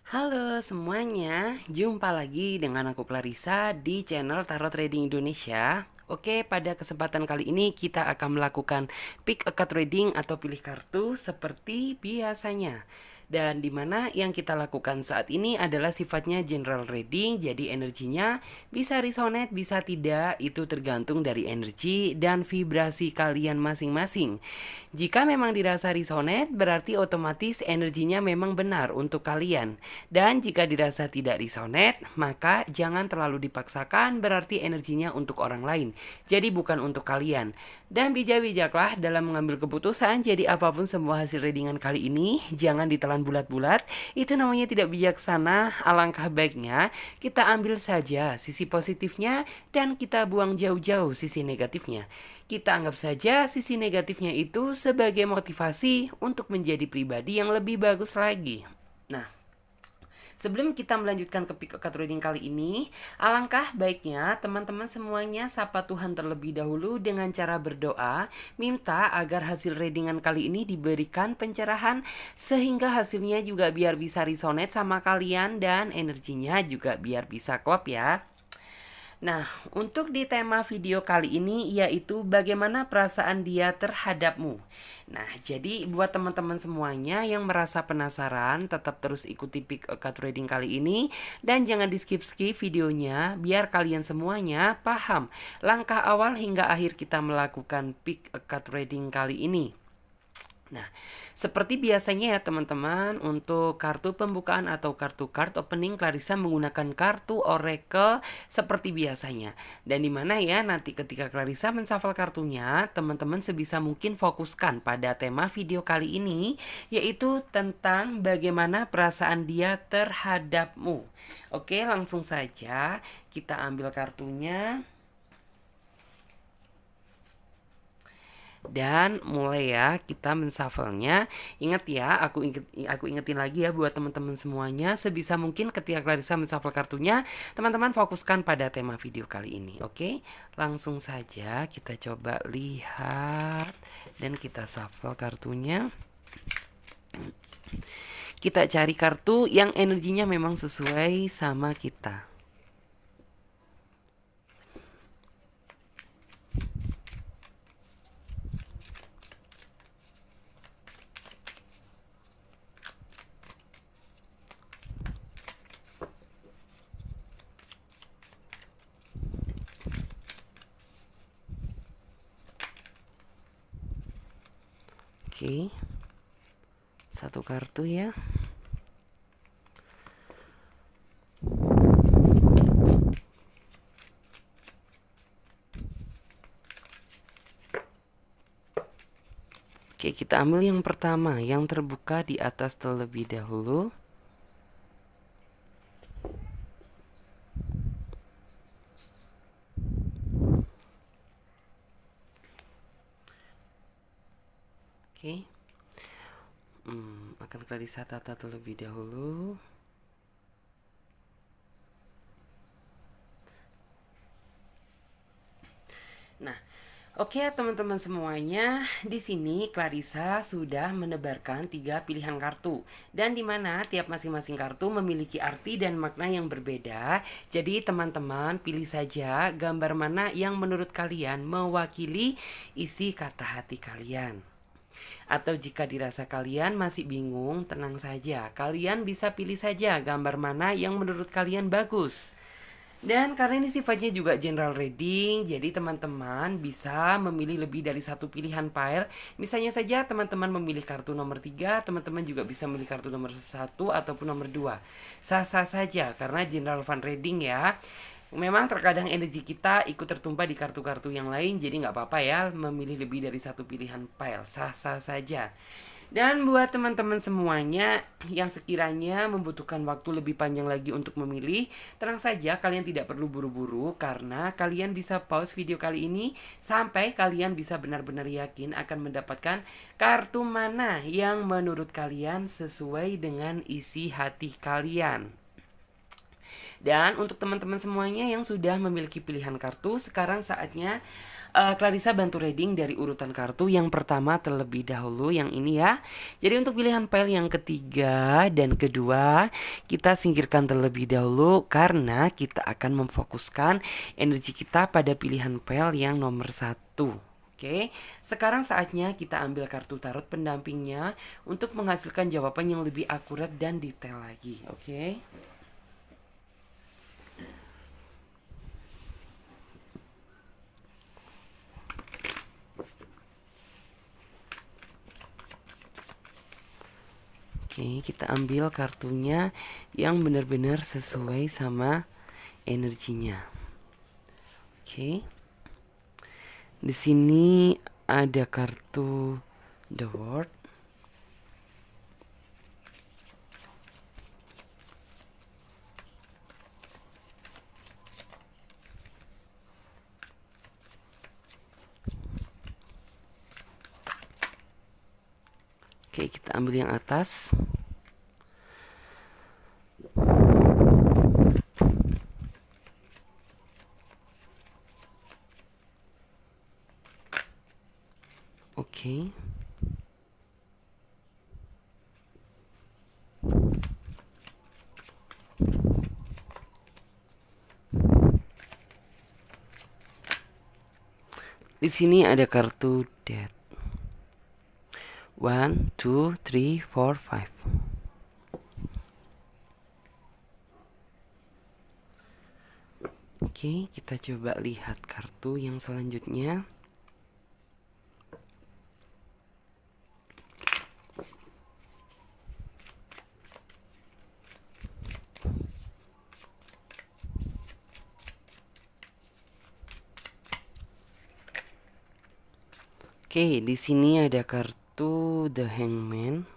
Halo semuanya, jumpa lagi dengan aku Clarissa di channel Tarot Trading Indonesia. Oke, pada kesempatan kali ini kita akan melakukan pick a card reading atau pilih kartu seperti biasanya. Dan dimana yang kita lakukan saat ini adalah sifatnya general reading, jadi energinya bisa resonate, bisa tidak, itu tergantung dari energi dan vibrasi kalian masing-masing. Jika memang dirasa resonate, berarti otomatis energinya memang benar untuk kalian. Dan jika dirasa tidak resonate, maka jangan terlalu dipaksakan, berarti energinya untuk orang lain. Jadi bukan untuk kalian. Dan bijak-bijaklah dalam mengambil keputusan, jadi apapun semua hasil readingan kali ini, jangan ditelan bulat-bulat. Itu namanya tidak bijaksana. Alangkah baiknya kita ambil saja sisi positifnya dan kita buang jauh-jauh sisi negatifnya. Kita anggap saja sisi negatifnya itu sebagai motivasi untuk menjadi pribadi yang lebih bagus lagi. Nah, sebelum kita melanjutkan ke pick a card reading kali ini, alangkah baiknya teman-teman semuanya sapa Tuhan terlebih dahulu dengan cara berdoa, minta agar hasil readingan kali ini diberikan pencerahan sehingga hasilnya juga biar bisa resonate sama kalian dan energinya juga biar bisa klop ya. Nah, untuk di tema video kali ini yaitu bagaimana perasaan dia terhadapmu. Nah, jadi buat teman-teman semuanya yang merasa penasaran, tetap terus ikuti pick a card reading kali ini dan jangan di skip-skip videonya biar kalian semuanya paham langkah awal hingga akhir kita melakukan pick a card reading kali ini. Nah, seperti biasanya ya teman-teman, untuk kartu pembukaan atau kartu card opening Clarissa menggunakan kartu oracle seperti biasanya. Dan dimana ya nanti ketika Clarissa menshuffle kartunya, teman-teman sebisa mungkin fokuskan pada tema video kali ini, yaitu tentang bagaimana perasaan dia terhadapmu. Oke, langsung saja kita ambil kartunya. Dan mulai ya kita menshuffle-nya. Ingat ya, aku ingetin lagi ya buat teman-teman semuanya, sebisa mungkin ketika Clarissa menshuffle kartunya, teman-teman fokuskan pada tema video kali ini. Oke? Langsung saja kita coba lihat dan kita shuffle kartunya. Kita cari kartu yang energinya memang sesuai sama kita. Oke, satu kartu ya. Oke, kita ambil yang pertama, yang terbuka di atas terlebih dahulu. Oke. Akan Clarissa tata terlebih dahulu. Nah, oke teman-teman semuanya, di sini Clarissa sudah menebarkan 3 pilihan kartu dan di mana tiap masing-masing kartu memiliki arti dan makna yang berbeda. Jadi teman-teman pilih saja gambar mana yang menurut kalian mewakili isi kata hati kalian. Atau jika dirasa kalian masih bingung, tenang saja. Kalian bisa pilih saja gambar mana yang menurut kalian bagus. Dan karena ini sifatnya juga general reading, jadi teman-teman bisa memilih lebih dari satu pilihan pile. Misalnya saja teman-teman memilih kartu nomor 3, teman-teman juga bisa memilih kartu nomor 1 ataupun nomor 2. Sah-sah saja karena general fun reading ya. Memang terkadang energi kita ikut tertumpah di kartu-kartu yang lain, jadi nggak apa-apa ya memilih lebih dari satu pilihan pile. Sah-sah saja. Dan buat teman-teman semuanya yang sekiranya membutuhkan waktu lebih panjang lagi untuk memilih, tenang saja kalian tidak perlu buru-buru karena kalian bisa pause video kali ini sampai kalian bisa benar-benar yakin akan mendapatkan kartu mana yang menurut kalian sesuai dengan isi hati kalian. Dan untuk teman-teman semuanya yang sudah memiliki pilihan kartu, sekarang saatnya Clarissa bantu reading dari urutan kartu yang pertama terlebih dahulu, yang ini ya. Jadi untuk pilihan pile yang ketiga dan kedua kita singkirkan terlebih dahulu karena kita akan memfokuskan energi kita pada pilihan pile yang nomor satu. Oke, sekarang saatnya kita ambil kartu tarot pendampingnya untuk menghasilkan jawaban yang lebih akurat dan detail lagi. Oke. Oke, kita ambil kartunya yang benar-benar sesuai sama energinya. Oke. Di sini ada kartu The World. Oke, kita ambil yang atas. Oke. Di sini ada kartu Death. 1, 2, 3, 4, 5. Oke, kita coba lihat kartu yang selanjutnya. Oke, di sini ada kartu The Hangman.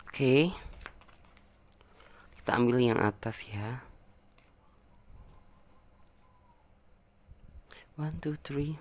Oke, kita ambil yang atas ya. 1, 2, 3.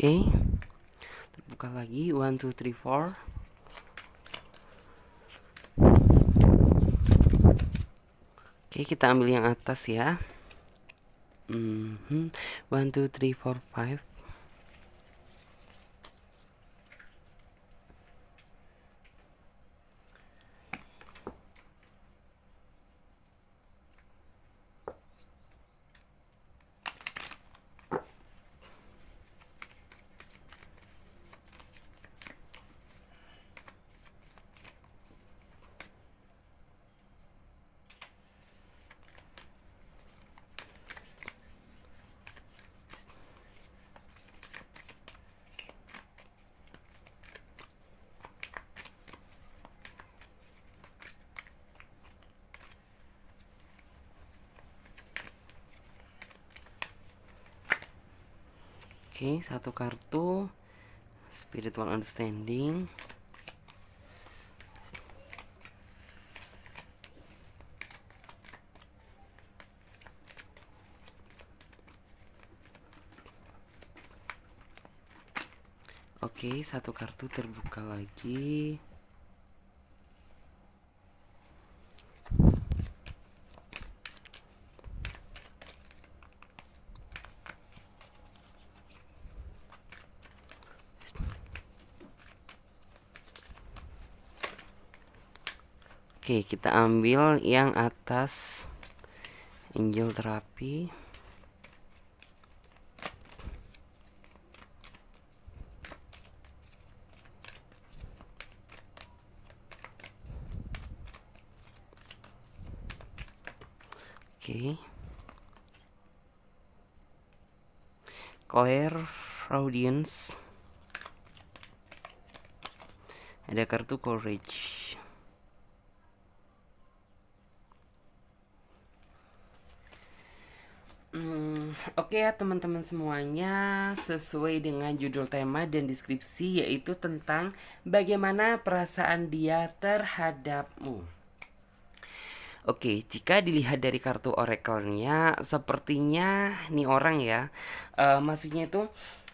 Oke, terbuka lagi. 1, 2, 3, 4. Oke, kita ambil yang atas ya. 1, 2, 3, 4, 5. Oke, satu kartu Spiritual Understanding. Oke, satu kartu terbuka lagi. Oke, kita ambil yang atas, Angel Terapi. Oke. Claire Audience. Ada kartu Courage. Oke ya teman-teman semuanya, sesuai dengan judul tema dan deskripsi, yaitu tentang bagaimana perasaan dia terhadapmu. Oke, jika dilihat dari kartu oracle-nya, sepertinya nih orang ya, maksudnya itu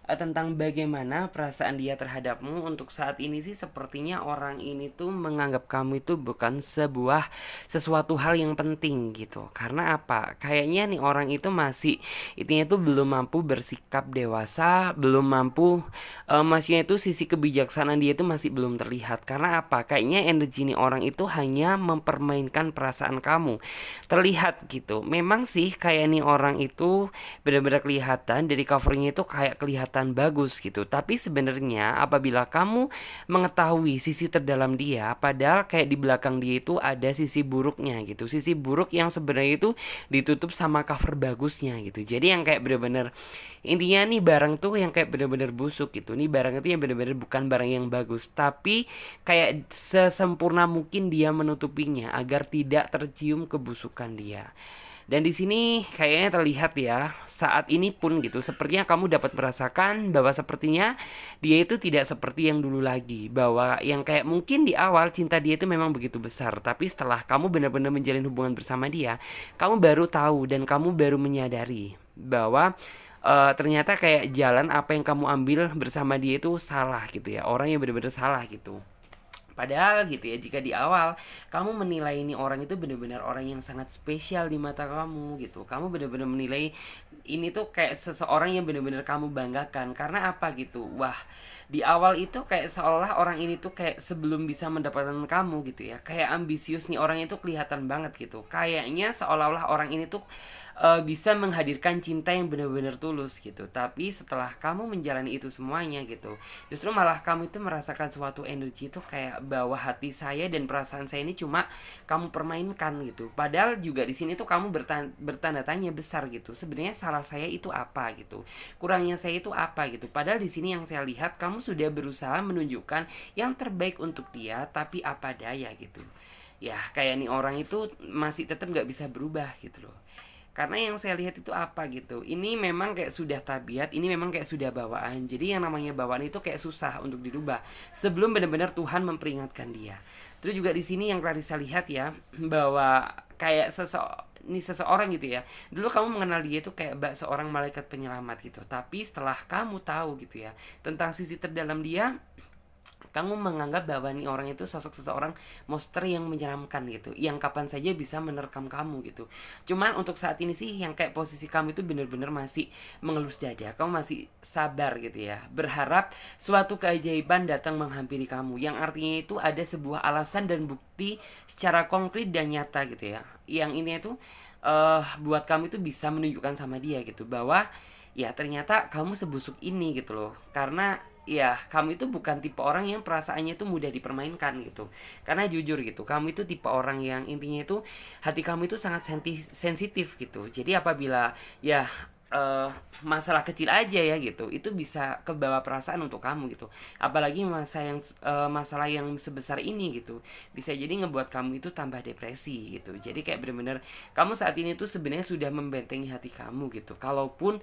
tentang bagaimana perasaan dia terhadapmu untuk saat ini sih, sepertinya orang ini tuh menganggap kamu itu bukan sesuatu hal yang penting gitu. Karena apa? Kayaknya nih orang itu masih intinya tuh belum mampu bersikap dewasa, belum mampu, maksudnya itu sisi kebijaksanaan dia itu masih belum terlihat. Karena apa? Kayaknya energi nih orang itu hanya mempermainkan perasaan kamu. Terlihat gitu. Memang sih kayak nih orang itu benar-benar kelihatan dari covernya itu kayak kelihatan bagus gitu. Tapi sebenarnya apabila kamu mengetahui sisi terdalam dia, padahal kayak di belakang dia itu ada sisi buruknya gitu. Sisi buruk yang sebenarnya itu ditutup sama cover bagusnya gitu. Jadi yang kayak benar-benar intinya nih barang tuh yang kayak benar-benar busuk gitu. Nih barang itu yang benar-benar bukan barang yang bagus, tapi kayak sesempurna mungkin dia menutupinya agar tidak tercium kebusukan dia. Dan di sini kayaknya terlihat ya, saat ini pun gitu, sepertinya kamu dapat merasakan bahwa sepertinya dia itu tidak seperti yang dulu lagi. Bahwa yang kayak mungkin di awal cinta dia itu memang begitu besar, tapi setelah kamu benar-benar menjalin hubungan bersama dia, kamu baru tahu dan kamu baru menyadari bahwa ternyata kayak jalan apa yang kamu ambil bersama dia itu salah gitu ya. Orang yang benar-benar salah gitu. Padahal gitu ya, jika di awal kamu menilai ini orang itu benar-benar orang yang sangat spesial di mata kamu gitu. Kamu benar-benar menilai ini tuh kayak seseorang yang benar-benar kamu banggakan. Karena apa gitu? Wah, di awal itu kayak seolah orang ini tuh kayak sebelum bisa mendapatkan kamu gitu ya. Kayak ambisius nih orang itu kelihatan banget gitu. Kayaknya seolah-olah orang ini tuh bisa menghadirkan cinta yang benar-benar tulus gitu. Tapi setelah kamu menjalani itu semuanya gitu, justru malah kamu itu merasakan suatu energi itu kayak bahwa hati saya dan perasaan saya ini cuma kamu permainkan gitu. Padahal juga di sini tuh kamu bertanda tanya besar gitu. Sebenarnya salah saya itu apa gitu? Kurangnya saya itu apa gitu? Padahal di sini yang saya lihat kamu sudah berusaha menunjukkan yang terbaik untuk dia, tapi apa daya gitu. Ya kayak nih orang itu masih tetap nggak bisa berubah gitu loh. Karena yang saya lihat itu apa gitu, ini memang kayak sudah tabiat, ini memang kayak sudah bawaan. Jadi yang namanya bawaan itu kayak susah untuk dirubah sebelum benar-benar Tuhan memperingatkan dia. Terus juga di sini yang Clarissa lihat ya, bahwa kayak ini seseorang gitu ya, dulu kamu mengenal dia itu kayak seorang malaikat penyelamat gitu. Tapi setelah kamu tahu gitu ya tentang sisi terdalam dia, kamu menganggap bahwa nih orang itu sosok seseorang monster yang menyeramkan gitu, yang kapan saja bisa menerkam kamu gitu. Cuman untuk saat ini sih yang kayak posisi kamu itu bener-bener masih mengelus dada, kamu masih sabar gitu ya, berharap suatu keajaiban datang menghampiri kamu, yang artinya itu ada sebuah alasan dan bukti secara konkret dan nyata gitu ya, yang ini itu buat kamu itu bisa menunjukkan sama dia gitu bahwa ya ternyata kamu sebusuk ini gitu loh. Karena ya kamu itu bukan tipe orang yang perasaannya itu mudah dipermainkan gitu. Karena jujur gitu, kamu itu tipe orang yang intinya itu hati kamu itu sangat sensitif gitu. Jadi apabila ya uh, masalah kecil aja ya gitu, itu bisa kebawa perasaan untuk kamu gitu. Apalagi masalah yang sebesar ini gitu, bisa jadi ngebuat kamu itu tambah depresi gitu. Jadi kayak bener-bener kamu saat ini tuh sebenarnya sudah membentengi hati kamu gitu. Kalaupun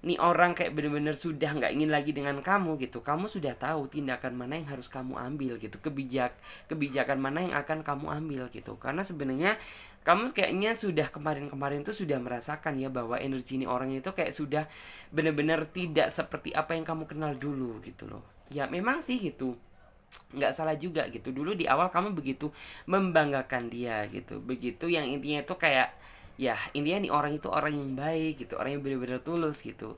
nih orang kayak bener-bener sudah nggak ingin lagi dengan kamu gitu, kamu sudah tahu tindakan mana yang harus kamu ambil gitu, kebijakan mana yang akan kamu ambil gitu. Karena sebenarnya kamu kayaknya sudah kemarin-kemarin tuh sudah merasakan ya bahwa energi ini orang itu kayak sudah bener-bener tidak seperti apa yang kamu kenal dulu gitu loh. Ya memang sih gitu, nggak salah juga gitu. Dulu di awal kamu begitu membanggakan dia gitu, begitu yang intinya itu kayak, ya intinya nih orang itu orang yang baik gitu, orang yang benar-benar tulus gitu.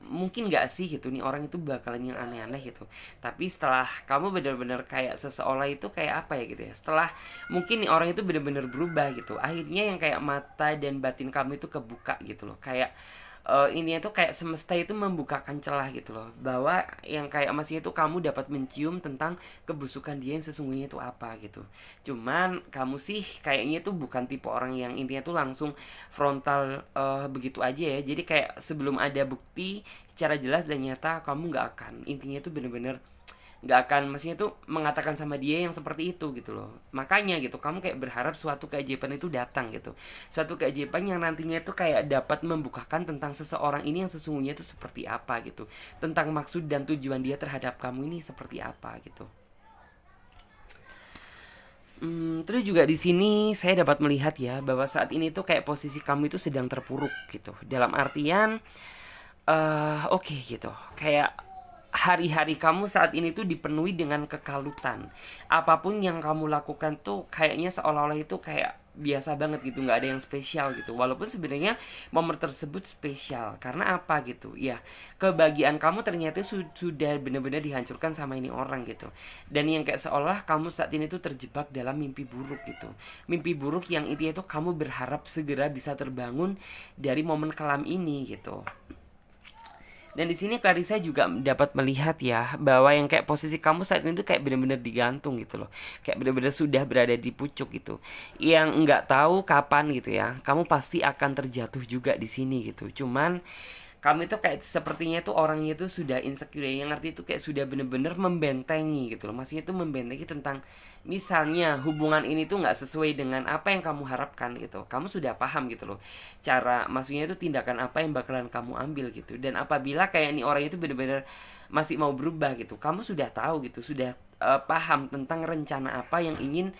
Mungkin nggak sih gitu nih orang itu bakalan yang aneh-aneh gitu. Tapi setelah kamu benar-benar kayak seseolah itu kayak apa ya gitu ya, setelah mungkin nih orang itu benar-benar berubah gitu, akhirnya yang kayak mata dan batin kamu itu kebuka gitu loh. Kayak ini tuh kayak semesta itu membukakan celah gitu loh, bahwa yang kayak maksudnya itu kamu dapat mencium tentang kebusukan dia yang sesungguhnya itu apa gitu. Cuman kamu sih kayaknya tuh bukan tipe orang yang intinya tuh langsung frontal begitu aja ya. Jadi kayak sebelum ada bukti secara jelas dan nyata, kamu nggak akan intinya tuh bener-bener nggak akan maksudnya tuh mengatakan sama dia yang seperti itu gitu loh. Makanya gitu kamu kayak berharap suatu keajaiban itu datang gitu, suatu keajaiban yang nantinya itu kayak dapat membukakan tentang seseorang ini yang sesungguhnya itu seperti apa gitu, tentang maksud dan tujuan dia terhadap kamu ini seperti apa gitu. Terus juga di sini saya dapat melihat ya bahwa saat ini tuh kayak posisi kamu itu sedang terpuruk gitu. Dalam artian oke gitu. Kayak hari-hari kamu saat ini tuh dipenuhi dengan kekalutan. Apapun yang kamu lakukan tuh kayaknya seolah-olah itu kayak biasa banget gitu, nggak ada yang spesial gitu. Walaupun sebenarnya momen tersebut spesial. Karena apa gitu? Ya, kebahagiaan kamu ternyata sudah benar-benar dihancurkan sama ini orang gitu. Dan yang kayak seolah kamu saat ini tuh terjebak dalam mimpi buruk gitu. Mimpi buruk yang intinya tuh kamu berharap segera bisa terbangun dari momen kelam ini gitu. Dan di sini Clarissa juga dapat melihat ya bahwa yang kayak posisi kamu saat ini tuh kayak benar-benar digantung gitu loh. Kayak benar-benar sudah berada di pucuk gitu. Yang nggak tahu kapan gitu ya. Kamu pasti akan terjatuh juga di sini gitu. Cuman kamu itu kayak sepertinya tuh orangnya itu sudah insecure, yang ngerti itu kayak sudah bener-bener membentengi gitu loh. Maksudnya itu membentengi tentang misalnya hubungan ini tuh nggak sesuai dengan apa yang kamu harapkan gitu, kamu sudah paham gitu loh cara, maksudnya itu tindakan apa yang bakalan kamu ambil gitu. Dan apabila kayak ini orang itu bener-bener masih mau berubah gitu, kamu sudah tahu gitu, sudah paham tentang rencana apa yang ingin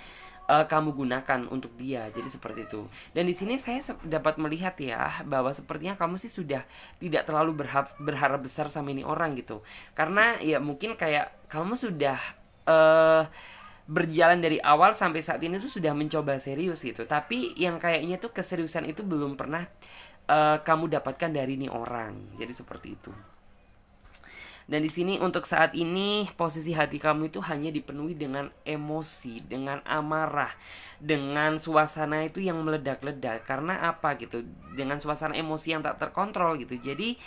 kamu gunakan untuk dia. Jadi seperti itu. Dan di sini saya dapat melihat ya bahwa sepertinya kamu sih sudah tidak terlalu berharap besar sama ini orang gitu. Karena ya mungkin kayak kamu sudah eh berjalan dari awal sampai saat ini tuh sudah mencoba serius gitu. Tapi yang kayaknya tuh keseriusan itu belum pernah kamu dapatkan dari ini orang. Jadi seperti itu. Dan di sini untuk saat ini posisi hati kamu itu hanya dipenuhi dengan emosi, dengan amarah, dengan suasana itu yang meledak-ledak. Karena apa gitu? Dengan suasana emosi yang tak terkontrol gitu. Jadi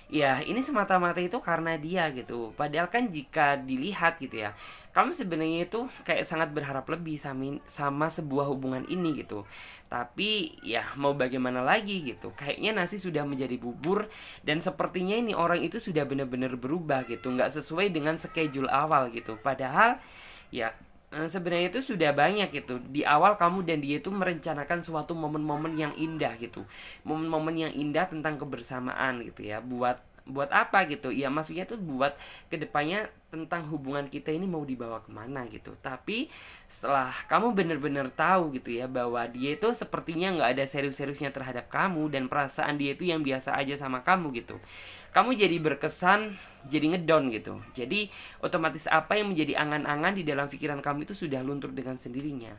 ya ini semata-mata itu karena dia gitu. Padahal kan jika dilihat gitu ya, kamu sebenarnya itu kayak sangat berharap lebih sama sebuah hubungan ini gitu. Tapi ya mau bagaimana lagi gitu. Kayaknya nasi sudah menjadi bubur, dan sepertinya ini orang itu sudah benar-benar berubah gitu, nggak sesuai dengan schedule awal gitu. Padahal ya sebenarnya itu sudah banyak gitu. Di awal kamu dan dia itu merencanakan suatu momen-momen yang indah gitu. Momen-momen yang indah tentang kebersamaan gitu ya. Buat apa gitu ya, maksudnya tuh buat kedepannya tentang hubungan kita ini mau dibawa kemana gitu. Tapi setelah kamu bener-bener tahu gitu ya bahwa dia itu sepertinya nggak ada serius-seriusnya terhadap kamu, dan perasaan dia itu yang biasa aja sama kamu gitu, kamu jadi berkesan, jadi ngedown gitu. Jadi otomatis apa yang menjadi angan-angan di dalam pikiran kamu itu sudah luntur dengan sendirinya.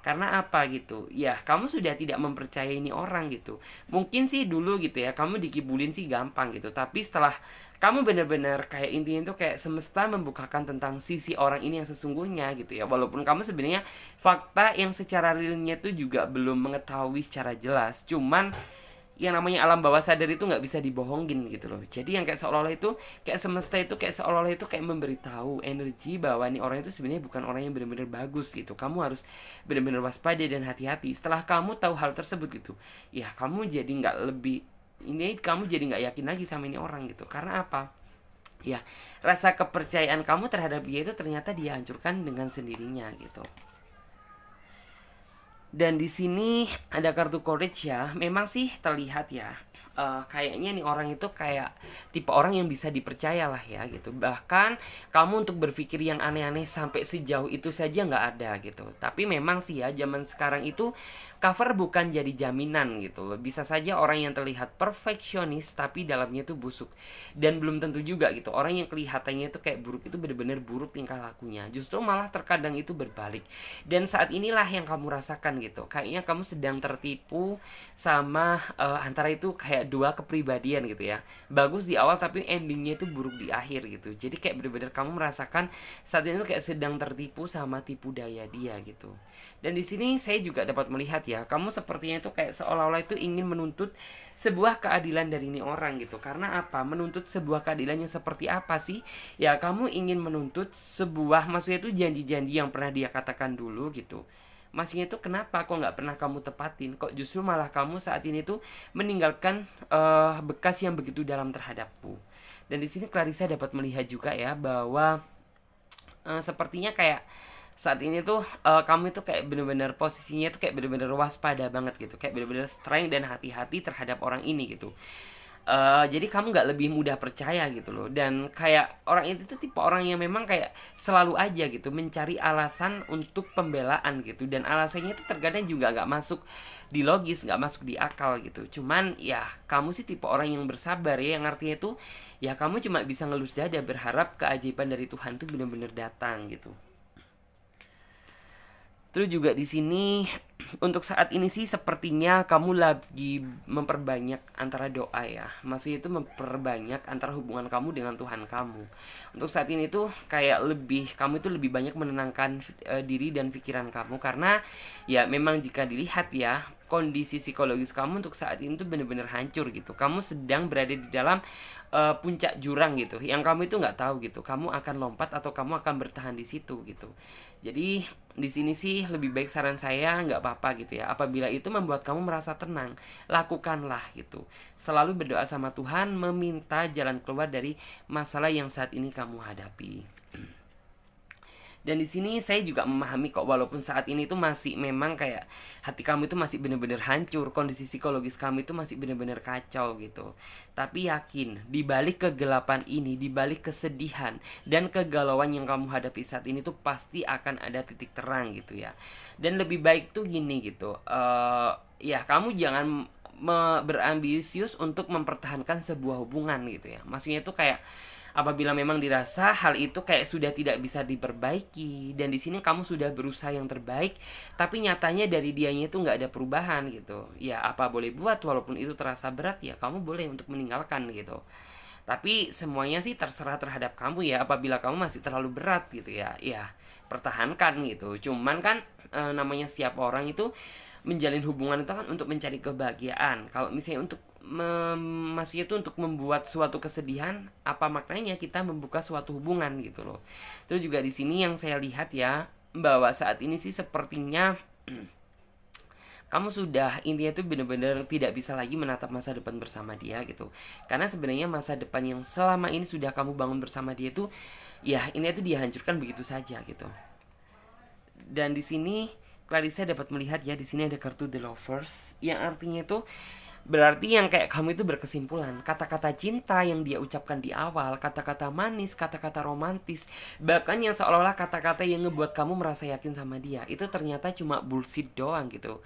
Karena apa gitu? Ya, kamu sudah tidak mempercayai ini orang gitu. Mungkin sih dulu gitu ya, kamu dikibulin sih gampang gitu. Tapi setelah kamu benar-benar kayak intinya itu kayak semesta membukakan tentang sisi orang ini yang sesungguhnya gitu ya. Walaupun kamu sebenarnya fakta yang secara realnya itu juga belum mengetahui secara jelas. Cuman yang namanya alam bawah sadar itu nggak bisa dibohongin gitu loh. Jadi yang kayak seolah-olah itu kayak semesta itu kayak seolah-olah itu kayak memberitahu energi bahwa nih orang itu sebenarnya bukan orang yang benar-benar bagus gitu. Kamu harus benar-benar waspada dan hati-hati. Setelah kamu tahu hal tersebut gitu, ya kamu jadi nggak lebih ini, kamu jadi nggak yakin lagi sama ini orang gitu. Karena apa? Ya, rasa kepercayaan kamu terhadap dia itu ternyata dia hancurkan dengan sendirinya gitu. Dan di sini ada kartu courage ya. Memang sih terlihat ya, kayaknya nih orang itu kayak tipe orang yang bisa dipercaya lah ya gitu. Bahkan kamu untuk berpikir yang aneh-aneh sampai sejauh itu saja nggak ada gitu. Tapi memang sih ya zaman sekarang itu cover bukan jadi jaminan gitu loh. Bisa saja orang yang terlihat perfeksionis tapi dalamnya itu busuk. Dan belum tentu juga gitu. Orang yang kelihatannya itu kayak buruk itu benar-benar buruk tingkah lakunya. Justru malah terkadang itu berbalik. Dan saat inilah yang kamu rasakan gitu. Kayaknya kamu sedang tertipu sama antara itu kayak dua kepribadian gitu ya. Bagus di awal tapi endingnya itu buruk di akhir gitu. Jadi kayak bener-bener kamu merasakan saat ini tuh kayak sedang tertipu sama tipu daya dia gitu. Dan di sini saya juga dapat melihat ya, kamu sepertinya itu kayak seolah-olah itu ingin menuntut sebuah keadilan dari ini orang gitu. Karena apa? Menuntut sebuah keadilan yang seperti apa sih? Ya kamu ingin menuntut sebuah, maksudnya itu janji-janji yang pernah dia katakan dulu gitu. Maksudnya itu kenapa kok nggak pernah kamu tepatin? Kok justru malah kamu saat ini tuh meninggalkan bekas yang begitu dalam terhadapku. Dan di sini Clarissa dapat melihat juga ya bahwa sepertinya kayak saat ini tuh kamu itu kayak bener-bener posisinya tuh kayak bener-bener waspada banget gitu, kayak bener-bener strength dan hati-hati terhadap orang ini gitu. Jadi kamu nggak lebih mudah percaya gitu loh. Dan kayak orang itu tuh tipe orang yang memang kayak selalu aja gitu mencari alasan untuk pembelaan gitu. Dan alasannya itu terkadang juga nggak masuk di logis, nggak masuk di akal gitu. Cuman ya kamu sih tipe orang yang bersabar ya, yang artinya tuh ya kamu cuma bisa ngelus dada berharap keajaiban dari Tuhan tuh bener-bener datang gitu. Terus juga di sini untuk saat ini sih sepertinya kamu lagi memperbanyak antara doa ya. Maksudnya itu memperbanyak antara hubungan kamu dengan Tuhan kamu. Untuk saat ini tuh kayak kamu itu lebih banyak menenangkan diri dan pikiran kamu karena ya memang jika dilihat ya kondisi psikologis kamu untuk saat ini tuh bener-bener hancur gitu. Kamu sedang berada di dalam puncak jurang gitu. Yang kamu itu nggak tahu gitu. Kamu akan lompat atau kamu akan bertahan di situ gitu. Jadi di sini sih lebih baik saran saya nggak apa-apa gitu ya. Apabila itu membuat kamu merasa tenang, lakukanlah gitu. Selalu berdoa sama Tuhan, meminta jalan keluar dari masalah yang saat ini kamu hadapi. Dan di sini saya juga memahami kok walaupun saat ini tuh masih memang kayak hati kamu itu masih bener-bener hancur, kondisi psikologis kamu itu masih bener-bener kacau gitu. Tapi yakin, di balik kegelapan ini, di balik kesedihan dan kegalauan yang kamu hadapi saat ini tuh pasti akan ada titik terang gitu ya. Dan lebih baik tuh gini gitu. Ya kamu jangan berambisius untuk mempertahankan sebuah hubungan gitu ya. Maksudnya tuh kayak apabila memang dirasa hal itu kayak sudah tidak bisa diperbaiki dan di sini kamu sudah berusaha yang terbaik tapi nyatanya dari dianya itu nggak ada perubahan gitu, ya apa boleh buat, walaupun itu terasa berat ya kamu boleh untuk meninggalkan gitu. Tapi semuanya sih terserah terhadap kamu ya. Apabila kamu masih terlalu berat gitu ya, ya pertahankan gitu. Cuman kan namanya setiap orang itu menjalin hubungan itu kan untuk mencari kebahagiaan. Kalau misalnya untuk maksudnya itu untuk membuat suatu kesedihan, apa maknanya kita membuka suatu hubungan gitu loh. Terus juga di sini yang saya lihat ya, bahwa saat ini sih sepertinya kamu sudah intinya tuh bener-bener tidak bisa lagi menatap masa depan bersama dia gitu. Karena sebenarnya masa depan yang selama ini sudah kamu bangun bersama dia tuh ya ini tuh dihancurkan begitu saja gitu. Dan di sini Clarissa dapat melihat ya, di sini ada kartu The Lovers yang artinya itu berarti yang kayak kamu itu berkesimpulan kata-kata cinta yang dia ucapkan di awal, kata-kata manis, kata-kata romantis, bahkan yang seolah-olah kata-kata yang ngebuat kamu merasa yakin sama dia itu ternyata cuma bullshit doang gitu.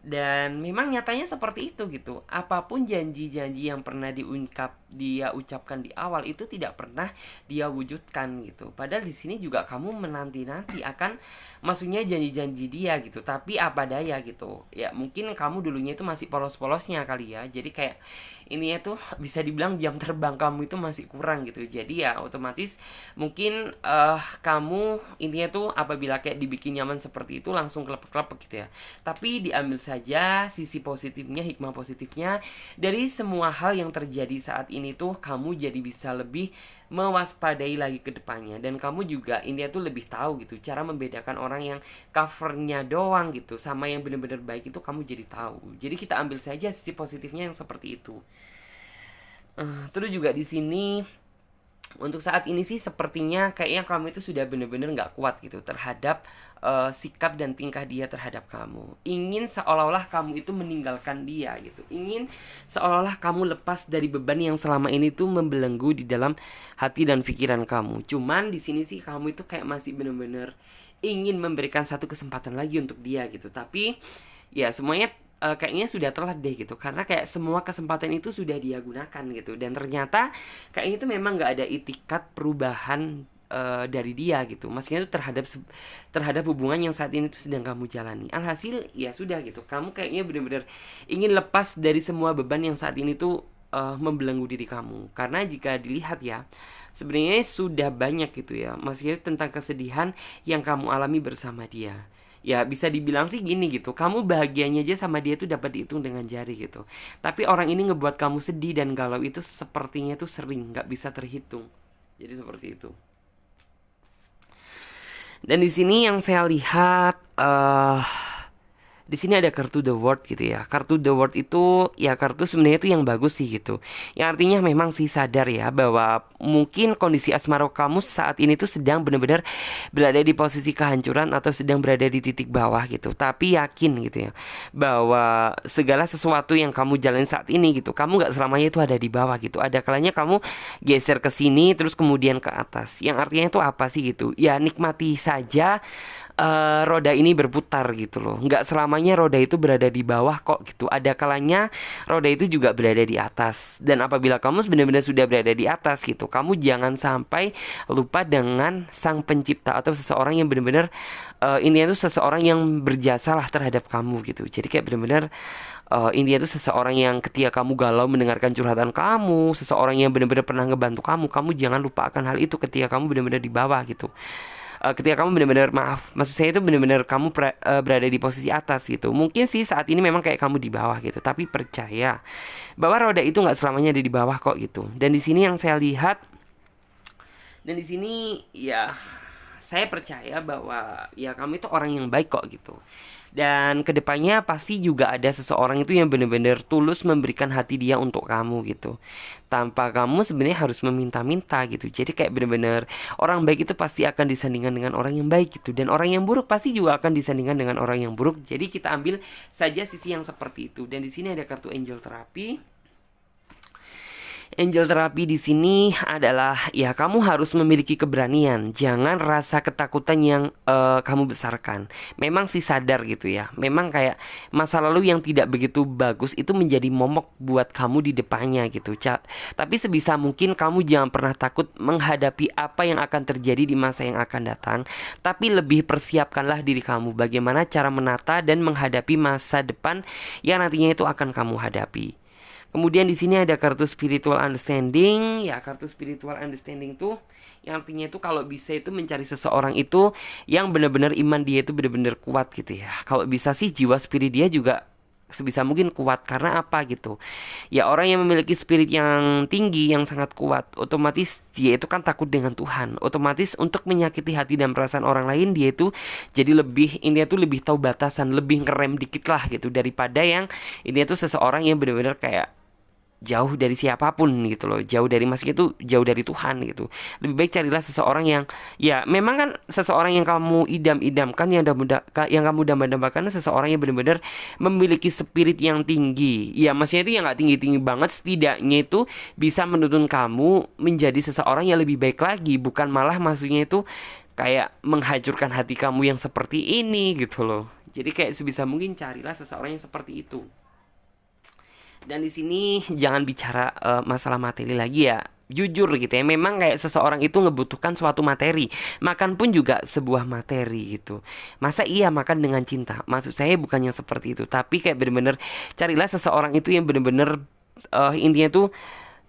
Dan memang nyatanya seperti itu gitu. Apapun janji-janji yang pernah dia ucapkan di awal itu tidak pernah dia wujudkan gitu. Padahal di sini juga kamu menanti-nanti akan maksudnya janji-janji dia gitu. Tapi apa daya gitu. Ya mungkin kamu dulunya itu masih polos-polosnya kali ya. Jadi kayak ininya tuh bisa dibilang jam terbang kamu itu masih kurang gitu. Jadi ya otomatis mungkin kamu intinya tuh apabila kayak dibikin nyaman seperti itu langsung kelepek-kelepek gitu ya. Tapi diambil saja sisi positifnya, hikmah positifnya dari semua hal yang terjadi saat ini tuh kamu jadi bisa lebih mewaspadai lagi ke depannya. Dan kamu juga intinya tuh lebih tahu gitu cara membedakan orang yang covernya doang gitu sama yang bener-bener baik itu kamu jadi tahu. Jadi kita ambil saja sisi positifnya yang seperti itu. Terus juga di sini Untuk saat ini sih sepertinya kayaknya kamu itu sudah bener-bener nggak kuat gitu terhadap sikap dan tingkah dia terhadap kamu. Ingin seolah-olah kamu itu meninggalkan dia gitu. Ingin seolah-olah kamu lepas dari beban yang selama ini tuh membelenggu di dalam hati dan pikiran kamu. Cuman di sini sih kamu itu kayak masih bener-bener ingin memberikan satu kesempatan lagi untuk dia gitu. Tapi ya semuanya kayaknya sudah telat deh gitu, karena kayak semua kesempatan itu sudah dia gunakan gitu, dan ternyata kayaknya itu memang nggak ada itikat perubahan dari dia gitu, maksudnya itu terhadap hubungan yang saat ini tuh sedang kamu jalani. Alhasil ya sudah gitu, kamu kayaknya benar-benar ingin lepas dari semua beban yang saat ini tuh membelenggu diri kamu. Karena jika dilihat ya, sebenarnya sudah banyak gitu ya, maksudnya tentang kesedihan yang kamu alami bersama dia. Ya bisa dibilang sih gini gitu, kamu bahagianya aja sama dia tuh dapat dihitung dengan jari gitu. Tapi orang ini ngebuat kamu sedih dan galau itu sepertinya tuh sering, nggak bisa terhitung. Jadi seperti itu. Dan di sini yang saya lihat di sini ada kartu The World gitu ya. Kartu The World itu ya kartu sebenarnya itu yang bagus sih gitu. Yang artinya memang sih sadar ya bahwa mungkin kondisi asmara kamu saat ini tuh sedang benar-benar berada di posisi kehancuran atau sedang berada di titik bawah gitu. Tapi yakin gitu ya bahwa segala sesuatu yang kamu jalani saat ini gitu, kamu nggak selamanya itu ada di bawah gitu. Ada kalanya kamu geser ke sini terus kemudian ke atas. Yang artinya itu apa sih gitu? Ya nikmati saja roda ini berputar gitu loh. Nggak selamanya roda itu berada di bawah kok gitu. Ada kalanya roda itu juga berada di atas. Dan apabila kamu benar-benar sudah berada di atas gitu, kamu jangan sampai lupa dengan sang pencipta atau seseorang yang benar-benar intinya itu seseorang yang berjasa lah terhadap kamu gitu. Jadi kayak benar-benar intinya itu seseorang yang ketika kamu galau mendengarkan curhatan kamu, seseorang yang benar-benar pernah ngebantu kamu, kamu jangan lupakan hal itu ketika kamu benar-benar di bawah gitu. Ketika kamu benar-benar maksud saya itu benar-benar kamu berada di posisi atas gitu. Mungkin sih saat ini memang kayak kamu di bawah gitu, tapi percaya bahwa roda itu nggak selamanya ada di bawah kok gitu. Dan di sini yang saya lihat, dan di sini ya saya percaya bahwa ya kamu itu orang yang baik kok gitu. Dan kedepannya pasti juga ada seseorang itu yang benar-benar tulus memberikan hati dia untuk kamu gitu, tanpa kamu sebenarnya harus meminta-minta gitu. Jadi kayak benar-benar orang baik itu pasti akan disandingkan dengan orang yang baik gitu, dan orang yang buruk pasti juga akan disandingkan dengan orang yang buruk. Jadi kita ambil saja sisi yang seperti itu. Dan di sini ada kartu angel terapi. Angel terapi di sini adalah ya kamu harus memiliki keberanian, jangan rasa ketakutan yang kamu besarkan. Memang sih sadar gitu ya. Memang kayak masa lalu yang tidak begitu bagus itu menjadi momok buat kamu di depannya gitu. Tapi sebisa mungkin kamu jangan pernah takut menghadapi apa yang akan terjadi di masa yang akan datang. Tapi lebih persiapkanlah diri kamu bagaimana cara menata dan menghadapi masa depan yang nantinya itu akan kamu hadapi. Kemudian di sini ada kartu spiritual understanding. Ya, kartu spiritual understanding tuh yang artinya itu kalau bisa itu mencari seseorang itu yang benar-benar iman dia itu benar-benar kuat gitu ya. Kalau bisa sih jiwa spirit dia juga sebisa mungkin kuat. Karena apa gitu? Ya orang yang memiliki spirit yang tinggi, yang sangat kuat, otomatis dia itu kan takut dengan Tuhan. Otomatis untuk menyakiti hati dan perasaan orang lain, dia itu jadi lebih, intinya tuh lebih tahu batasan, lebih ngerem dikit lah gitu, daripada yang intinya tuh seseorang yang benar-benar kayak jauh dari siapapun gitu loh, jauh dari, maksudnya itu jauh dari Tuhan gitu. Lebih baik carilah seseorang yang ya memang kan seseorang yang kamu idam-idamkan, yang kamu dambakan seseorang yang benar-benar memiliki spirit yang tinggi. Ya maksudnya itu yang nggak tinggi-tinggi banget, setidaknya itu bisa menuntun kamu menjadi seseorang yang lebih baik lagi, bukan malah maksudnya itu kayak menghancurkan hati kamu yang seperti ini gitu loh. Jadi kayak sebisa mungkin carilah seseorang yang seperti itu. Dan di sini jangan bicara masalah materi lagi ya. Jujur gitu ya, memang kayak seseorang itu ngebutuhkan suatu materi. Makan pun juga sebuah materi gitu. Masa iya makan dengan cinta? Maksud saya bukan yang seperti itu, tapi kayak bener-bener carilah seseorang itu yang bener-bener intinya tuh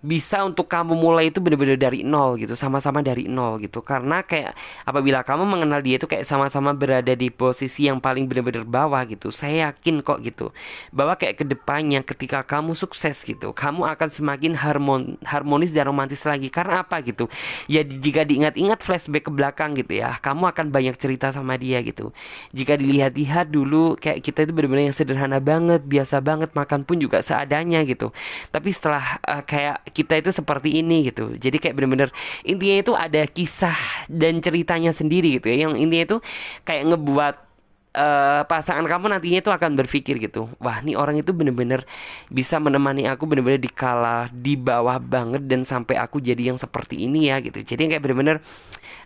bisa untuk kamu mulai itu benar-benar dari nol gitu, sama-sama dari nol gitu. Karena kayak apabila kamu mengenal dia itu kayak sama-sama berada di posisi yang paling benar-benar bawah gitu, saya yakin kok gitu bahwa kayak kedepannya ketika kamu sukses gitu, kamu akan semakin harmonis dan romantis lagi. Karena apa gitu ya, jika diingat-ingat flashback ke belakang gitu ya, kamu akan banyak cerita sama dia gitu. Jika dilihat-lihat dulu kayak kita itu benar-benar yang sederhana banget, biasa banget, makan pun juga seadanya gitu. Tapi setelah kayak kita itu seperti ini gitu. Jadi kayak bener-bener intinya itu ada kisah dan ceritanya sendiri gitu ya. Yang intinya itu kayak ngebuat pasangan kamu nantinya itu akan berpikir gitu, wah nih orang itu bener-bener bisa menemani aku bener-bener di kala di bawah banget dan sampai aku jadi yang seperti ini ya gitu. Jadi kayak bener-bener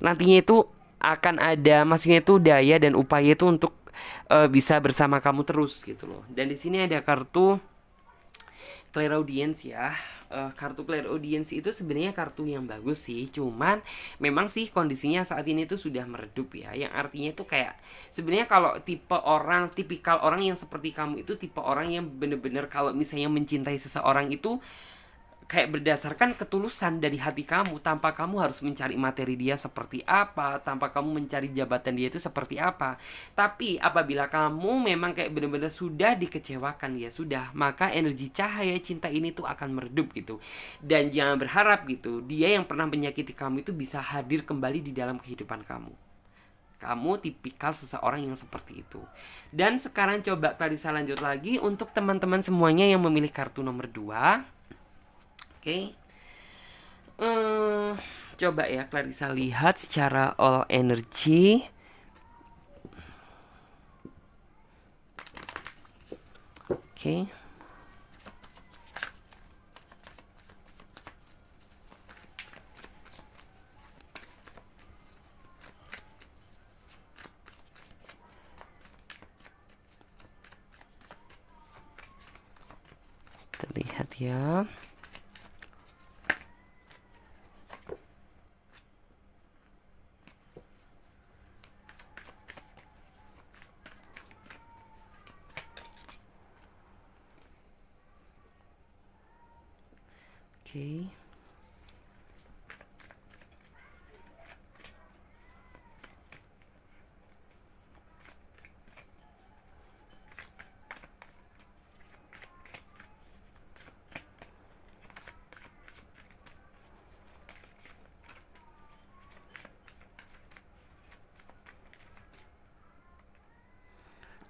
nantinya itu akan ada maksudnya itu daya dan upaya itu untuk bisa bersama kamu terus gitu loh. Dan di sini ada kartu clairaudience ya. Kartu clairaudience itu sebenarnya kartu yang bagus sih, cuman memang sih kondisinya saat ini tuh sudah meredup ya, yang artinya tuh kayak sebenarnya kalau tipe orang tipikal orang yang seperti kamu itu tipe orang yang bener-bener kalau misalnya mencintai seseorang itu kayak berdasarkan ketulusan dari hati kamu, tanpa kamu harus mencari materi dia seperti apa, tanpa kamu mencari jabatan dia itu seperti apa. Tapi apabila kamu memang kayak benar-benar sudah dikecewakan ya sudah, maka energi cahaya cinta ini tuh akan meredup gitu. Dan jangan berharap gitu dia yang pernah menyakiti kamu itu bisa hadir kembali di dalam kehidupan kamu. Kamu tipikal seseorang yang seperti itu. Dan sekarang coba Clarissa lanjut lagi untuk teman-teman semuanya yang memilih kartu nomor 2. Oke. Coba ya Clarissa lihat secara all energy. Oke. Terlihat ya. Oke.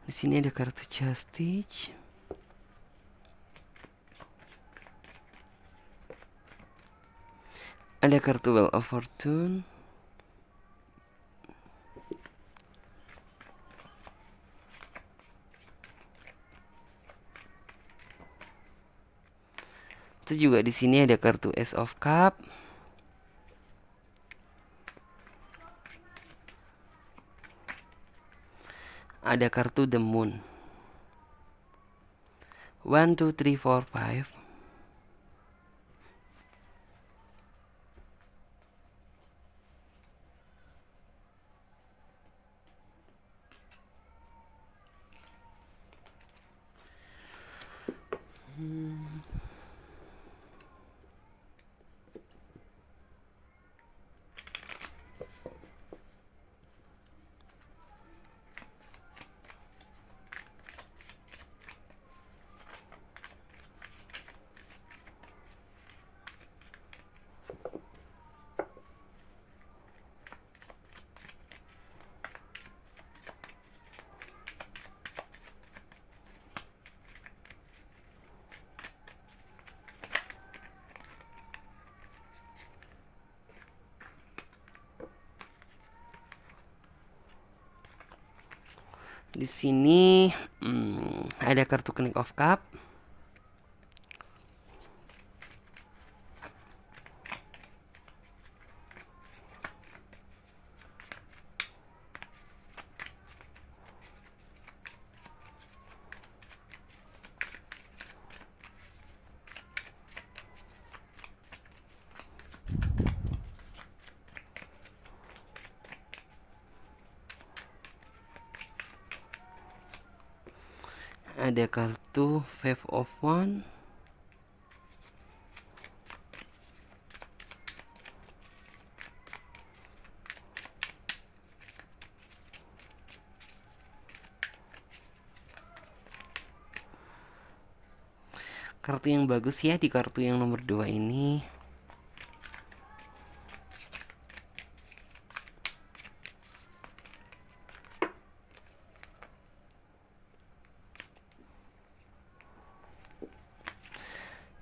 Di sini ada kartu Justice. Ada kartu Wheel of Fortune. Itu juga di sini ada kartu Ace of Cup. Ada kartu The Moon. 1, 2, 3, 4, 5. Di sini ada kartu King of Cup. Ada kartu Five of One. Kartu yang bagus ya di kartu yang nomor 2 ini.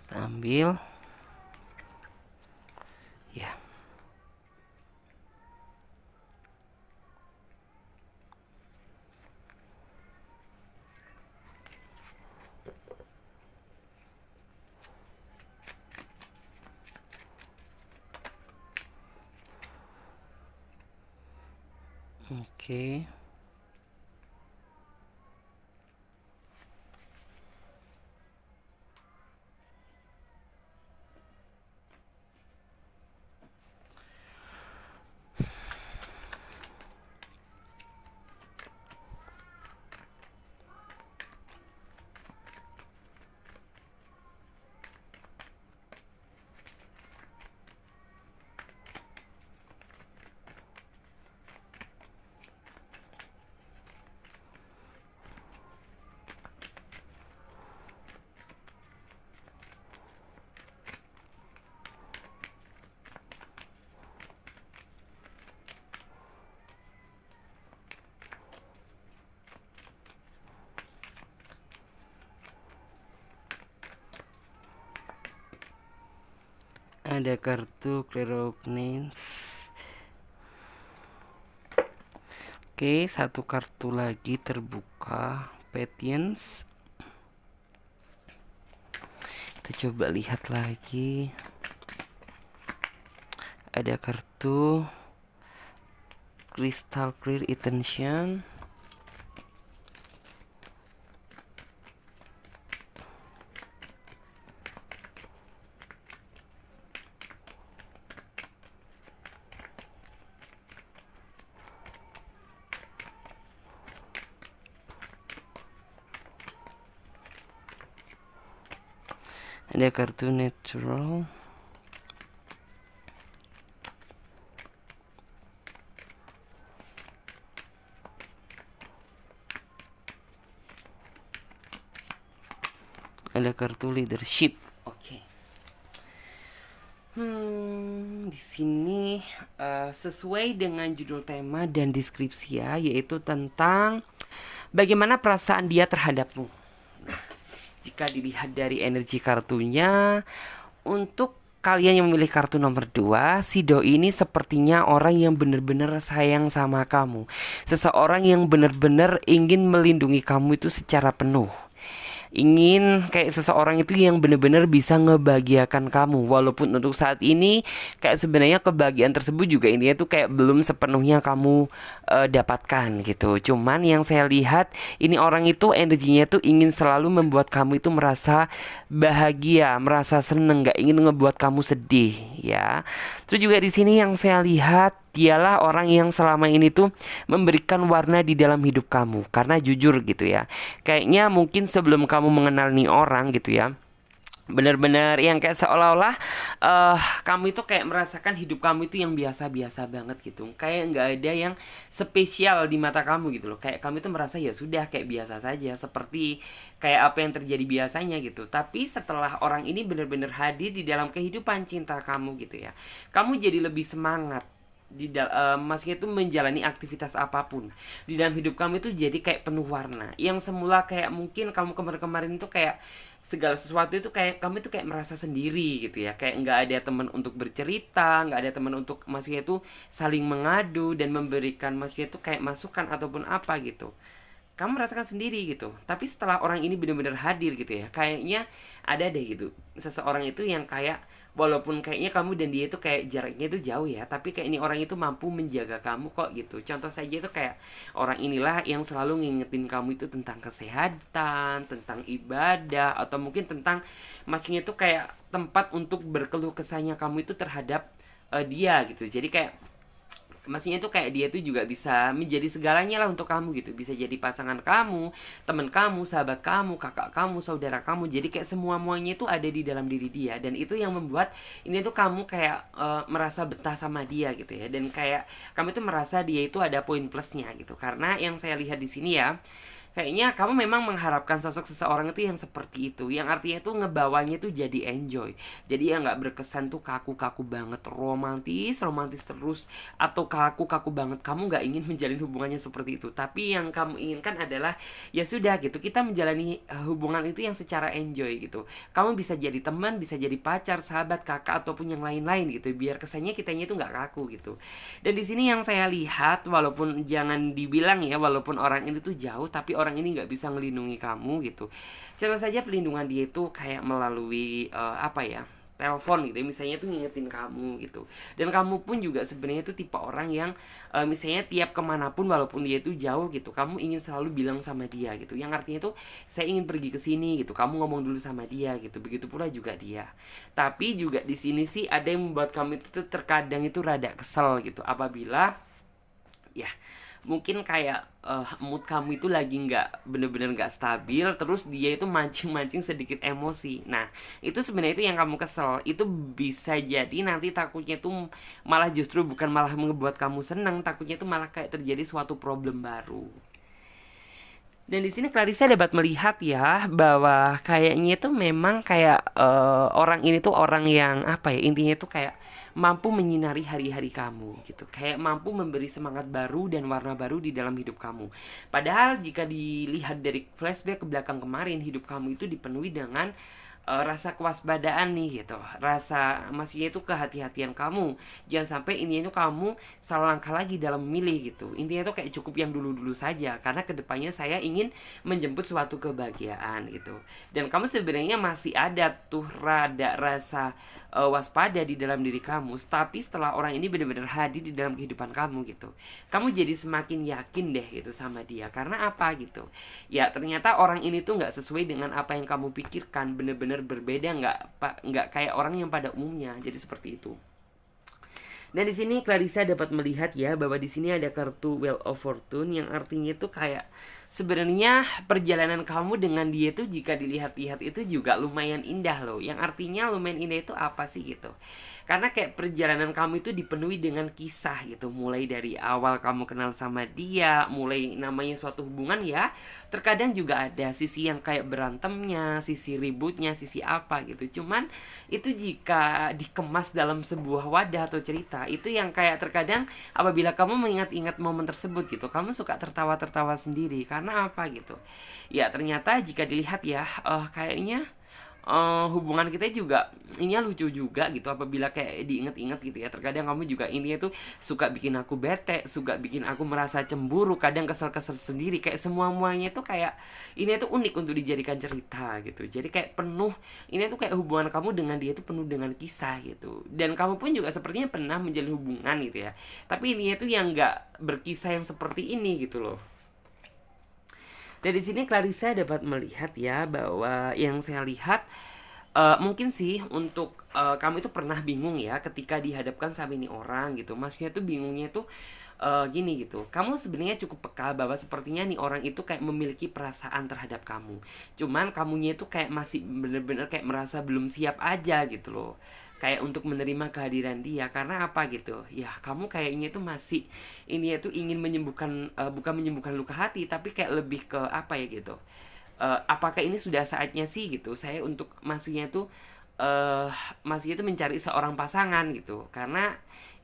Kita ambil. Oke. Ada kartu Clairvoyance. Oke, satu kartu lagi terbuka, Patience. Kita coba lihat lagi. Ada kartu Crystal Clear Intention. Ada kartu Natural. Ada kartu Leadership. Oke. Di sini sesuai dengan judul tema dan deskripsi ya, yaitu tentang bagaimana perasaan dia terhadapmu. Nah, jika dilihat dari energi kartunya, untuk kalian yang memilih kartu nomor 2, si doi ini sepertinya orang yang benar-benar sayang sama kamu. Seseorang yang benar-benar ingin melindungi kamu itu secara penuh. Ingin kayak seseorang itu yang benar-benar bisa ngebahagiakan kamu. Walaupun untuk saat ini kayak sebenarnya kebahagiaan tersebut juga intinya tuh kayak belum sepenuhnya kamu dapatkan gitu. Cuman yang saya lihat ini orang itu energinya tuh ingin selalu membuat kamu itu merasa bahagia, merasa seneng, gak ingin ngebuat kamu sedih ya. Terus juga di sini yang saya lihat dialah orang yang selama ini tuh memberikan warna di dalam hidup kamu. Karena jujur gitu ya, kayaknya mungkin sebelum kamu mengenal nih orang gitu ya, benar-benar yang kayak seolah-olah kamu itu kayak merasakan hidup kamu itu yang biasa-biasa banget gitu, kayak nggak ada yang spesial di mata kamu gitu loh. Kayak kamu itu merasa ya sudah kayak biasa saja, seperti kayak apa yang terjadi biasanya gitu. Tapi setelah orang ini benar-benar hadir di dalam kehidupan cinta kamu gitu ya, kamu jadi lebih semangat maksudnya itu menjalani aktivitas apapun di dalam hidup kamu itu jadi kayak penuh warna. Yang semula kayak mungkin kamu kemarin-kemarin itu kayak segala sesuatu itu kayak kamu itu kayak merasa sendiri gitu ya, kayak nggak ada teman untuk bercerita, nggak ada teman untuk maksudnya itu saling mengadu dan memberikan maksudnya itu kayak masukan ataupun apa gitu. Kamu merasakan sendiri gitu. Tapi setelah orang ini benar-benar hadir gitu ya, kayaknya ada deh gitu seseorang itu yang kayak walaupun kayaknya kamu dan dia itu kayak jaraknya itu jauh ya, tapi kayak ini orang itu mampu menjaga kamu kok gitu. Contoh saja itu kayak orang inilah yang selalu ngingetin kamu itu tentang kesehatan, tentang ibadah, atau mungkin tentang maksudnya itu kayak tempat untuk berkeluh kesahnya kamu itu terhadap dia gitu. Jadi kayak maksudnya itu kayak dia tuh juga bisa menjadi segalanya lah untuk kamu gitu. Bisa jadi pasangan kamu, teman kamu, sahabat kamu, kakak kamu, saudara kamu. Jadi kayak semua-muanya itu ada di dalam diri dia. Dan itu yang membuat ini tuh kamu kayak merasa betah sama dia gitu ya. Dan kayak kamu tuh merasa dia itu ada poin plusnya gitu. Karena yang saya lihat di sini ya, kayaknya kamu memang mengharapkan sosok seseorang itu yang seperti itu, yang artinya tuh ngebawanya tuh jadi enjoy, jadi ya nggak berkesan tuh kaku-kaku banget, romantis romantis terus, atau kaku-kaku banget. Kamu nggak ingin menjalin hubungannya seperti itu, tapi yang kamu inginkan adalah ya sudah gitu, kita menjalani hubungan itu yang secara enjoy gitu. Kamu bisa jadi teman, bisa jadi pacar, sahabat, kakak, ataupun yang lain-lain gitu, biar kesannya kitanya itu nggak kaku gitu. Dan di sini yang saya lihat, walaupun jangan dibilang ya, walaupun orang ini tuh jauh, tapi orang ini nggak bisa melindungi kamu gitu. Contoh saja pelindungan dia itu kayak melalui apa ya, telepon gitu ya, misalnya tuh ngingetin kamu gitu. Dan kamu pun juga sebenarnya tuh tipe orang yang misalnya tiap kemanapun walaupun dia tuh jauh gitu, kamu ingin selalu bilang sama dia gitu, yang artinya tuh saya ingin pergi ke sini gitu, kamu ngomong dulu sama dia gitu. Begitu pula juga dia. Tapi juga di sini sih ada yang membuat kamu itu tuh terkadang itu rada kesel gitu, apabila ya mungkin kayak mood kamu itu lagi nggak bener-bener nggak stabil, terus dia itu mancing-mancing sedikit emosi. Nah itu sebenarnya itu yang kamu kesel, itu bisa jadi nanti takutnya tuh malah justru bukan malah membuat kamu seneng, takutnya itu malah kayak terjadi suatu problem baru. Dan di sini Clarissa dapat melihat ya bahwa kayaknya itu memang kayak orang ini tuh orang yang apa ya, intinya tuh kayak mampu menyinari hari-hari kamu gitu, kayak mampu memberi semangat baru dan warna baru di dalam hidup kamu. Padahal jika dilihat dari flashback ke belakang kemarin, hidup kamu itu dipenuhi dengan rasa kewaspadaan nih gitu, rasa maksudnya itu kehati-hatian kamu, jangan sampai ini itu kamu salah langkah lagi dalam memilih gitu. Intinya itu kayak cukup yang dulu-dulu saja, karena kedepannya saya ingin menjemput suatu kebahagiaan gitu. Dan kamu sebenarnya masih ada tuh rada rasa waspada di dalam diri kamu, tapi setelah orang ini benar-benar hadir di dalam kehidupan kamu gitu, kamu jadi semakin yakin deh gitu sama dia. Karena apa gitu, ya ternyata orang ini tuh nggak sesuai dengan apa yang kamu pikirkan, bener-bener berbeda, nggak kayak orang yang pada umumnya. Jadi seperti itu. Dan di sini Clarissa dapat melihat ya bahwa di sini ada kartu Wheel of Fortune, yang artinya itu kayak sebenarnya perjalanan kamu dengan dia tuh jika dilihat-lihat itu juga lumayan indah loh. Yang artinya lumayan indah itu apa sih gitu? Karena kayak perjalanan kamu itu dipenuhi dengan kisah gitu. Mulai dari awal kamu kenal sama dia, mulai namanya suatu hubungan ya, terkadang juga ada sisi yang kayak berantemnya, sisi ributnya, sisi apa gitu. Cuman itu jika dikemas dalam sebuah wadah atau cerita, itu yang kayak terkadang apabila kamu mengingat-ingat momen tersebut gitu, kamu suka tertawa-tertawa sendiri. Karena apa gitu, ya ternyata jika dilihat ya kayaknya hubungan kita juga ini lucu juga gitu apabila kayak diinget-inget gitu ya. Terkadang kamu juga ini tuh suka bikin aku bete, suka bikin aku merasa cemburu, kadang kesel-kesel sendiri, kayak semua-muanya tuh kayak ini tuh unik untuk dijadikan cerita gitu. Jadi kayak penuh, ini tuh kayak hubungan kamu dengan dia tuh penuh dengan kisah gitu. Dan kamu pun juga sepertinya pernah menjalin hubungan gitu ya, tapi ini tuh yang nggak berkisah yang seperti ini gitu loh. Dari sini Clarissa dapat melihat ya bahwa yang saya lihat mungkin sih untuk kamu itu pernah bingung ya ketika dihadapkan sama ini orang gitu. Maksudnya tuh bingungnya tuh gini gitu. Kamu sebenarnya cukup peka bahwa sepertinya nih orang itu kayak memiliki perasaan terhadap kamu. Cuman kamunya itu kayak masih bener-bener kayak merasa belum siap aja gitu loh, kayak untuk menerima kehadiran dia. Karena apa gitu ya, kamu kayaknya tuh masih ini tuh ingin menyembuhkan bukan menyembuhkan luka hati, tapi kayak lebih ke apa ya gitu. Apakah ini sudah saatnya sih gitu saya untuk maksudnya tuh eh maksudnya tuh mencari seorang pasangan gitu. Karena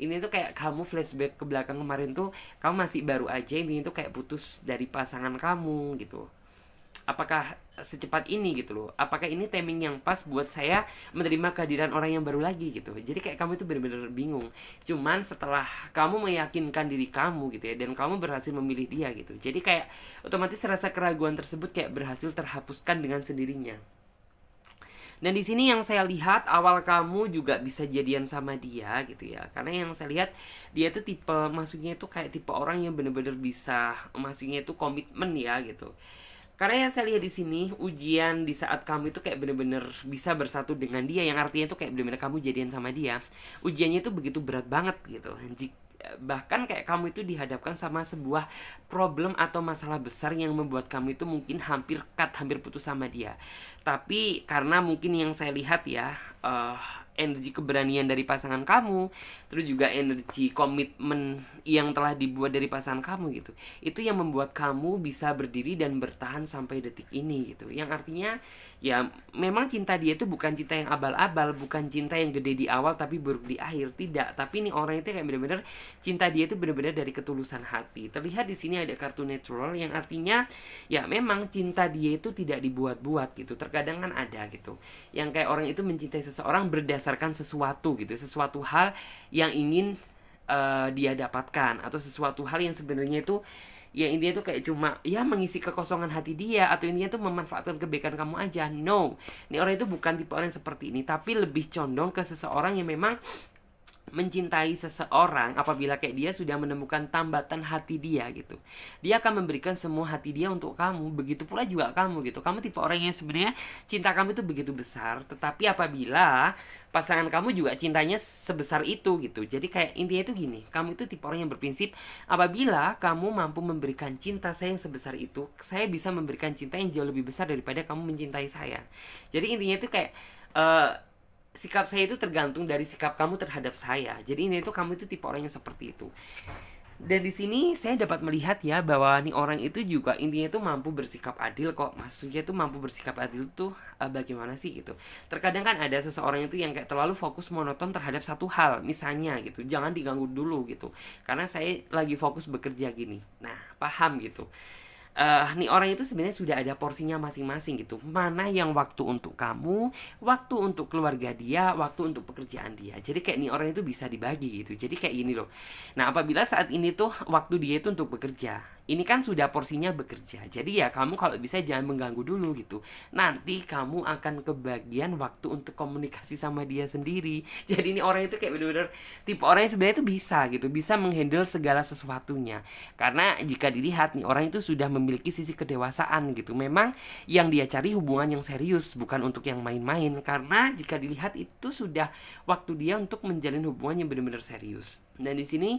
ini tuh kayak kamu flashback ke belakang kemarin tuh, kamu masih baru aja ini tuh kayak putus dari pasangan kamu gitu. Apakah secepat ini gitu loh, apakah ini timing yang pas buat saya menerima kehadiran orang yang baru lagi gitu. Jadi kayak kamu itu benar-benar bingung. Cuman setelah kamu meyakinkan diri kamu gitu ya, dan kamu berhasil memilih dia gitu, jadi kayak otomatis rasa keraguan tersebut kayak berhasil terhapuskan dengan sendirinya. Dan di sini yang saya lihat awal kamu juga bisa jadian sama dia gitu ya. Karena yang saya lihat dia tuh tipe, maksudnya itu kayak tipe orang yang bener-bener bisa, maksudnya itu komitmen ya gitu. Karena yang saya lihat di sini ujian di saat kamu itu kayak bener-bener bisa bersatu dengan dia, yang artinya itu kayak bener-bener kamu jadian sama dia. Ujiannya itu begitu berat banget gitu. Bahkan kayak kamu itu dihadapkan sama sebuah problem atau masalah besar yang membuat kamu itu mungkin hampir hampir putus sama dia. Tapi karena mungkin yang saya lihat ya, energi keberanian dari pasangan kamu, terus juga energi komitmen yang telah dibuat dari pasangan kamu gitu, itu yang membuat kamu bisa berdiri dan bertahan sampai detik ini gitu. Yang artinya ya memang cinta dia itu bukan cinta yang abal-abal, bukan cinta yang gede di awal tapi buruk di akhir, tidak. Tapi ini orang itu kayak bener-bener cinta dia itu bener-bener dari ketulusan hati. Terlihat di sini ada kartu natural, yang artinya ya memang cinta dia itu tidak dibuat-buat gitu. Terkadang kan ada gitu yang kayak orang itu mencintai seseorang berdasarkan sesuatu gitu, sesuatu hal yang ingin dia dapatkan, atau sesuatu hal yang sebenarnya itu ya intinya tuh kayak cuma ya mengisi kekosongan hati dia, atau intinya tuh memanfaatkan kebaikan kamu aja. No, ini orang itu bukan tipe orang yang seperti ini, tapi lebih condong ke seseorang yang memang mencintai seseorang apabila kayak dia sudah menemukan tambatan hati dia gitu. Dia akan memberikan semua hati dia untuk kamu, begitu pula juga kamu gitu. Kamu tipe orang yang sebenarnya cinta kamu itu begitu besar, tetapi apabila pasangan kamu juga cintanya sebesar itu gitu. Jadi kayak intinya itu gini, kamu itu tipe orang yang berprinsip, apabila kamu mampu memberikan cinta saya yang sebesar itu, saya bisa memberikan cinta yang jauh lebih besar daripada kamu mencintai saya. Jadi intinya itu kayak sikap saya itu tergantung dari sikap kamu terhadap saya. Jadi ini tuh kamu itu tipe orang yang seperti itu. Dan di sini saya dapat melihat ya bahwa nih orang itu juga intinya tuh mampu bersikap adil kok. Maksudnya tuh mampu bersikap adil tuh bagaimana sih gitu. Terkadang kan ada seseorang itu yang kayak terlalu fokus monoton terhadap satu hal, misalnya gitu. Jangan diganggu dulu gitu. Karena saya lagi fokus bekerja gini. Nah, paham gitu. Nih orang itu sebenarnya sudah ada porsinya masing-masing gitu. Mana yang waktu untuk kamu, waktu untuk keluarga dia, waktu untuk pekerjaan dia. Jadi kayak nih orang itu bisa dibagi gitu. Jadi kayak gini loh. Nah, apabila saat ini tuh waktu dia itu untuk bekerja, ini kan sudah porsinya bekerja. Jadi ya kamu kalau bisa jangan mengganggu dulu gitu. Nanti kamu akan kebagian waktu untuk komunikasi sama dia sendiri. Jadi ini orang itu kayak bener-bener tipe orang yang sebenarnya itu bisa gitu, bisa menghandle segala sesuatunya. Karena jika dilihat nih orang itu sudah memiliki sisi kedewasaan gitu. Memang yang dia cari hubungan yang serius, bukan untuk yang main-main. Karena jika dilihat itu sudah waktu dia untuk menjalin hubungan yang benar-benar serius. Dan di sini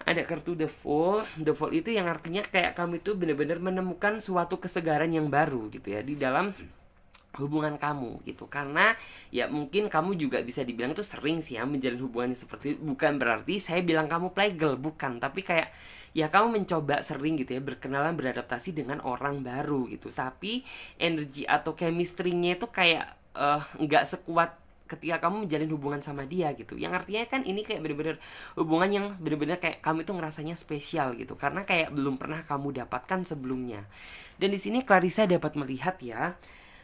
ada kartu The Fool. The Fool itu yang artinya kayak kamu itu benar-benar menemukan suatu kesegaran yang baru gitu ya di dalam hubungan kamu gitu. Karena ya mungkin kamu juga bisa dibilang itu sering sih ya menjalin hubungan seperti itu. Bukan berarti saya bilang kamu playgirl, bukan, tapi kayak ya kamu mencoba sering gitu ya berkenalan, beradaptasi dengan orang baru gitu. Tapi energi atau chemistry-nya itu kayak nggak sekuat ketika kamu menjalin hubungan sama dia gitu. Yang artinya kan ini kayak bener-bener hubungan yang bener-bener kayak kamu itu ngerasanya spesial gitu, karena kayak belum pernah kamu dapatkan sebelumnya. Dan di sini Clarissa dapat melihat ya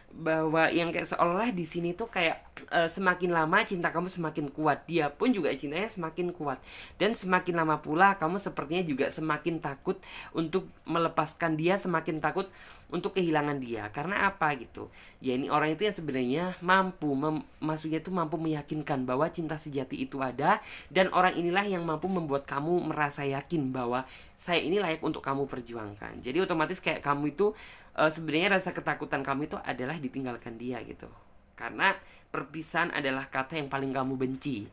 bahwa yang kayak seolah di sini tuh kayak semakin lama cinta kamu semakin kuat, dia pun juga cintanya semakin kuat, dan semakin lama pula kamu sepertinya juga semakin takut untuk melepaskan dia, semakin takut untuk kehilangan dia. Karena apa gitu ya, ini orang itu yang sebenarnya mampu maksudnya tuh mampu meyakinkan bahwa cinta sejati itu ada, dan orang inilah yang mampu membuat kamu merasa yakin bahwa saya ini layak untuk kamu perjuangkan. Jadi otomatis kayak kamu itu sebenarnya rasa ketakutan kamu itu adalah ditinggalkan dia gitu. Karena perpisahan adalah kata yang paling kamu benci.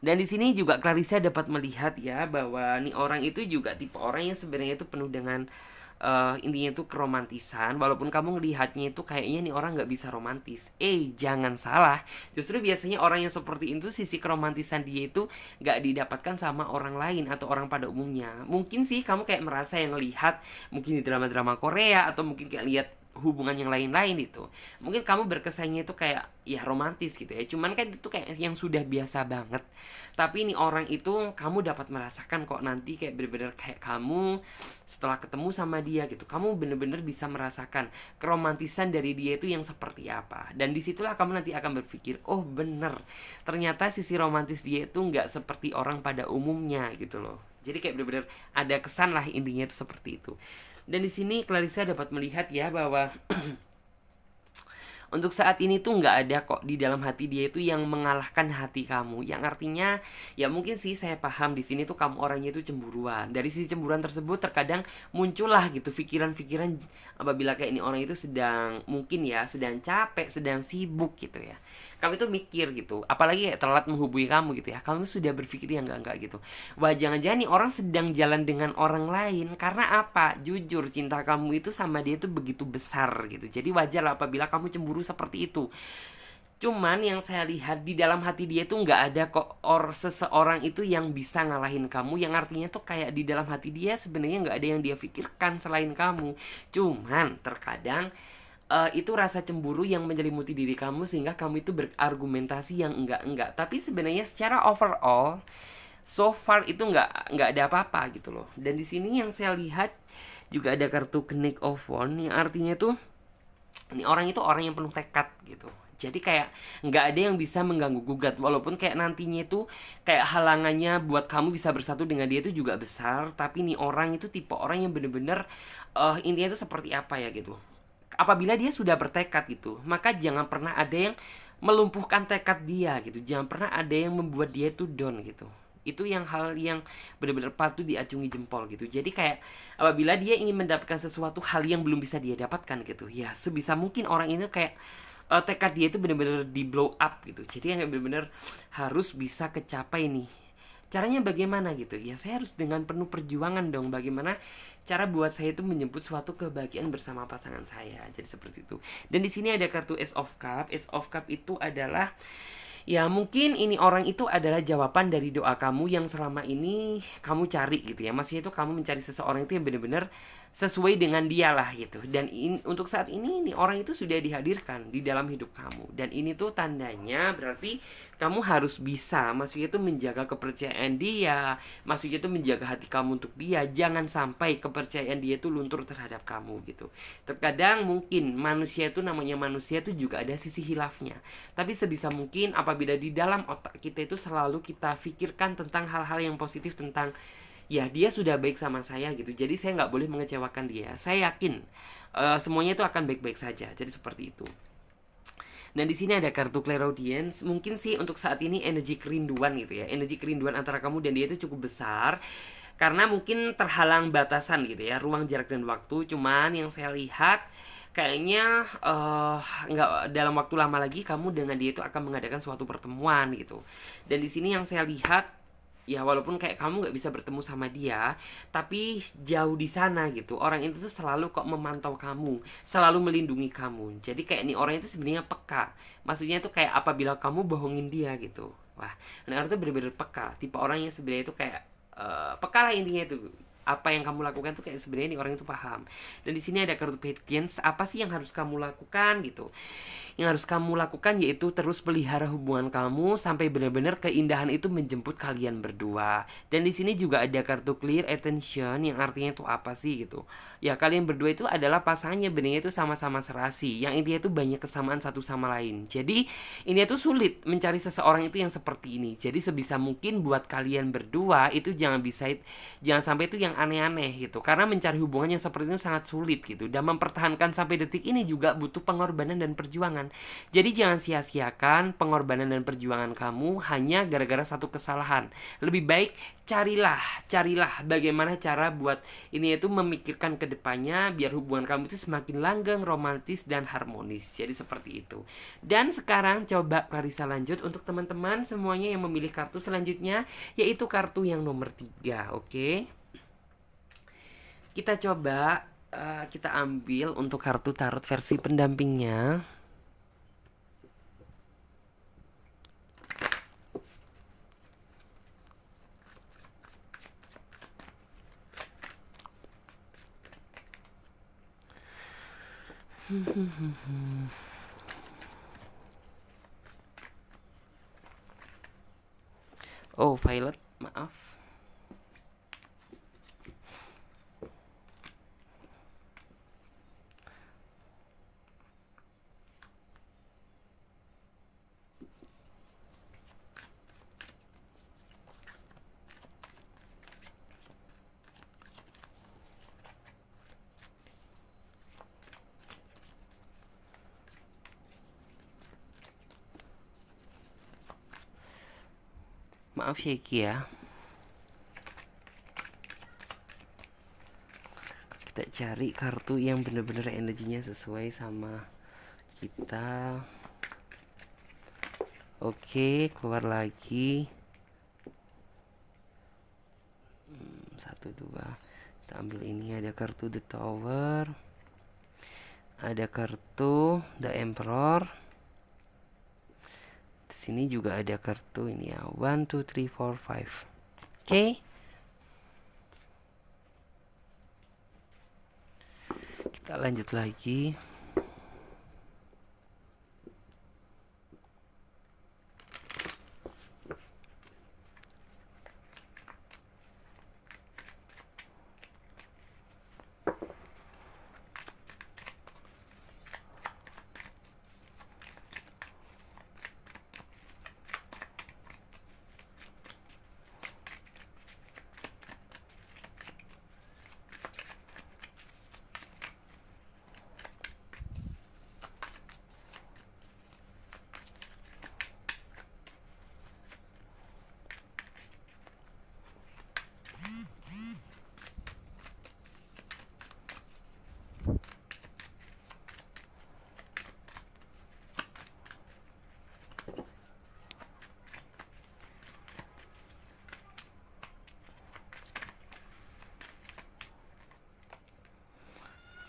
Dan di sini juga Clarissa dapat melihat ya bahwa nih orang itu juga tipe orang yang sebenarnya itu penuh dengan intinya itu keromantisan. Walaupun kamu ngelihatnya itu kayaknya nih orang nggak bisa romantis, jangan salah, justru biasanya orang yang seperti itu sisi keromantisan dia itu nggak didapatkan sama orang lain atau orang pada umumnya. Mungkin sih kamu kayak merasa yang lihat mungkin di drama-drama Korea, atau mungkin kayak lihat hubungan yang lain-lain itu, mungkin kamu berkesannya itu kayak ya romantis gitu ya. Cuman kan itu kayak yang sudah biasa banget. Tapi ini orang itu kamu dapat merasakan kok nanti kayak bener-bener kayak kamu setelah ketemu sama dia gitu, kamu bener-bener bisa merasakan keromantisan dari dia itu yang seperti apa. Dan disitulah kamu nanti akan berpikir, oh bener, ternyata sisi romantis dia itu nggak seperti orang pada umumnya gitu loh. Jadi kayak bener-bener ada kesan lah, intinya itu seperti itu. Dan di sini Clarissa dapat melihat ya bahwa untuk saat ini tuh nggak ada kok di dalam hati dia itu yang mengalahkan hati kamu. Yang artinya ya mungkin sih saya paham di sini tuh kamu orangnya itu cemburuan. Dari sisi cemburuan tersebut terkadang muncullah gitu pikiran-pikiran apabila kayak ini orang itu sedang mungkin ya sedang capek, sedang sibuk gitu ya. Kamu itu mikir gitu, apalagi kayak telat menghubungi kamu gitu ya, kamu sudah berpikir yang enggak gitu. Wah, jangan-jangan nih orang sedang jalan dengan orang lain. Karena apa? Jujur, cinta kamu itu sama dia itu begitu besar gitu. Jadi wajar lah apabila kamu cemburu seperti itu. Cuman yang saya lihat di dalam hati dia tuh nggak ada kok seseorang itu yang bisa ngalahin kamu. Yang artinya tuh kayak di dalam hati dia sebenarnya nggak ada yang dia pikirkan selain kamu. Cuman terkadang itu rasa cemburu yang menyelimuti diri kamu sehingga kamu itu berargumentasi yang enggak. Tapi sebenarnya secara overall so far itu nggak ada apa-apa gitu loh. Dan di sini yang saya lihat juga ada kartu Knight of Wands yang artinya tuh ini orang itu orang yang penuh tekad gitu. Jadi kayak nggak ada yang bisa mengganggu gugat, walaupun kayak nantinya itu kayak halangannya buat kamu bisa bersatu dengan dia itu juga besar. Tapi nih orang itu tipe orang yang bener-bener intinya itu seperti apa ya gitu. Apabila dia sudah bertekad gitu, maka jangan pernah ada yang melumpuhkan tekad dia gitu. Jangan pernah ada yang membuat dia itu down gitu. Itu yang hal yang benar-benar patut diacungi jempol gitu. Jadi kayak apabila dia ingin mendapatkan sesuatu hal yang belum bisa dia dapatkan gitu, ya sebisa mungkin orang ini kayak tekad dia itu benar-benar di blow up gitu. Jadi yang benar-benar harus bisa kecapai nih. Caranya bagaimana gitu? Ya saya harus dengan penuh perjuangan dong. Bagaimana cara buat saya itu menjemput suatu kebahagiaan bersama pasangan saya. Jadi seperti itu. Dan di sini ada kartu Ace of Cup. Ace of Cup itu adalah, ya mungkin ini orang itu adalah jawaban dari doa kamu yang selama ini kamu cari gitu ya. Maksudnya itu kamu mencari seseorang itu yang benar-benar sesuai dengan dia lah gitu. Dan untuk saat ini orang itu sudah dihadirkan di dalam hidup kamu. Dan ini tuh tandanya berarti kamu harus bisa, maksudnya itu menjaga kepercayaan dia, maksudnya itu menjaga hati kamu untuk dia. Jangan sampai kepercayaan dia itu luntur terhadap kamu gitu. Terkadang mungkin manusia itu namanya manusia itu juga ada sisi hilafnya. Tapi sebisa mungkin apabila di dalam otak kita itu selalu kita pikirkan tentang hal-hal yang positif, tentang ya dia sudah baik sama saya gitu, jadi saya nggak boleh mengecewakan dia. Saya yakin semuanya itu akan baik-baik saja. Jadi seperti itu. Dan di sini ada kartu clairaudience. Mungkin sih untuk saat ini energi kerinduan gitu ya. Energi kerinduan antara kamu dan dia itu cukup besar. Karena mungkin terhalang batasan gitu ya, ruang, jarak, dan waktu. Cuman yang saya lihat kayaknya nggak dalam waktu lama lagi kamu dengan dia itu akan mengadakan suatu pertemuan gitu. Dan di sini yang saya lihat, ya walaupun kayak kamu nggak bisa bertemu sama dia, tapi jauh di sana gitu orang itu tuh selalu kok memantau kamu, selalu melindungi kamu. Jadi kayak nih orang itu sebenarnya peka, maksudnya itu kayak apabila kamu bohongin dia gitu, wah ini orang itu bener-bener peka, tipe orang yang sebenarnya itu kayak peka lah intinya itu. Apa yang kamu lakukan tuh kayak sebenarnya nih orang itu paham. Dan di sini ada kartu patience. Apa sih yang harus kamu lakukan gitu? Yang harus kamu lakukan yaitu terus pelihara hubungan kamu sampai benar-benar keindahan itu menjemput kalian berdua. Dan di sini juga ada kartu clear attention, yang artinya itu apa sih gitu? Ya kalian berdua itu adalah pasangannya, benarnya itu sama-sama serasi. Yang intinya itu banyak kesamaan satu sama lain. Jadi ini tuh sulit mencari seseorang itu yang seperti ini. Jadi sebisa mungkin buat kalian berdua itu jangan sampai itu yang aneh-aneh gitu. Karena mencari hubungan yang seperti itu sangat sulit gitu. Dan mempertahankan sampai detik ini juga butuh pengorbanan dan perjuangan. Jadi jangan sia-siakan pengorbanan dan perjuangan kamu hanya gara-gara satu kesalahan. Lebih baik carilah bagaimana cara buat ini itu memikirkan ke depannya biar hubungan kamu itu semakin langgeng, romantis, dan harmonis. Jadi seperti itu. Dan sekarang coba Clarissa lanjut untuk teman-teman semuanya yang memilih kartu selanjutnya, yaitu kartu yang nomor 3. Oke, kita coba kita ambil untuk kartu tarot versi pendampingnya. Oh, Violet, maaf. Maaf Shaky ya. Kita cari kartu yang bener-bener energinya sesuai sama kita. Oke, keluar lagi. 1, 2. Kita ambil ini, ada kartu The Tower. Ada kartu The Emperor. Di sini juga ada kartu ini ya. 1, 2, 3, 4, 5. Oke. Kita lanjut lagi.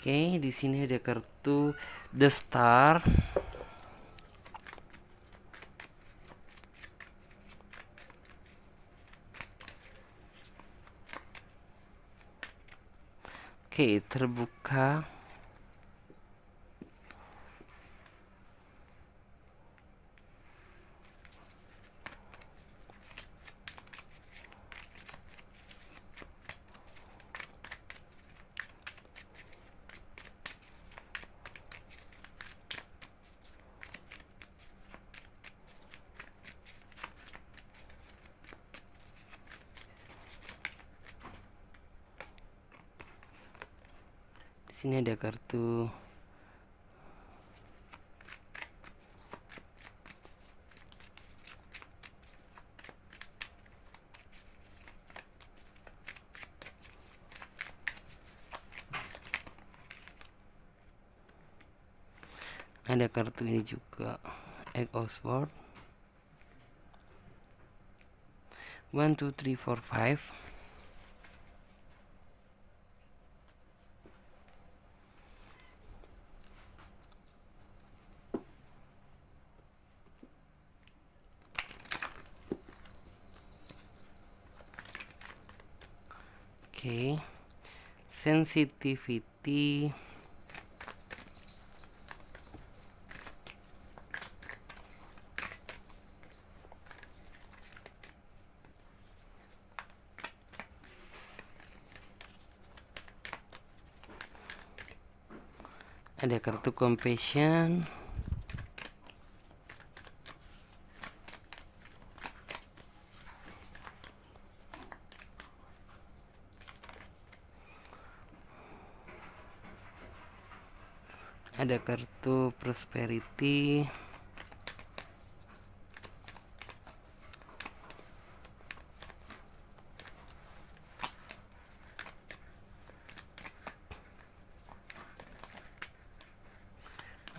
Oke, di sini ada kartu The Star. Oke, terbuka. Di sini ada kartu ini juga, Egg Oxford. 1 2 3 4 5. Oke, sensitivity. Ada kartu compassion. Ada kartu prosperity.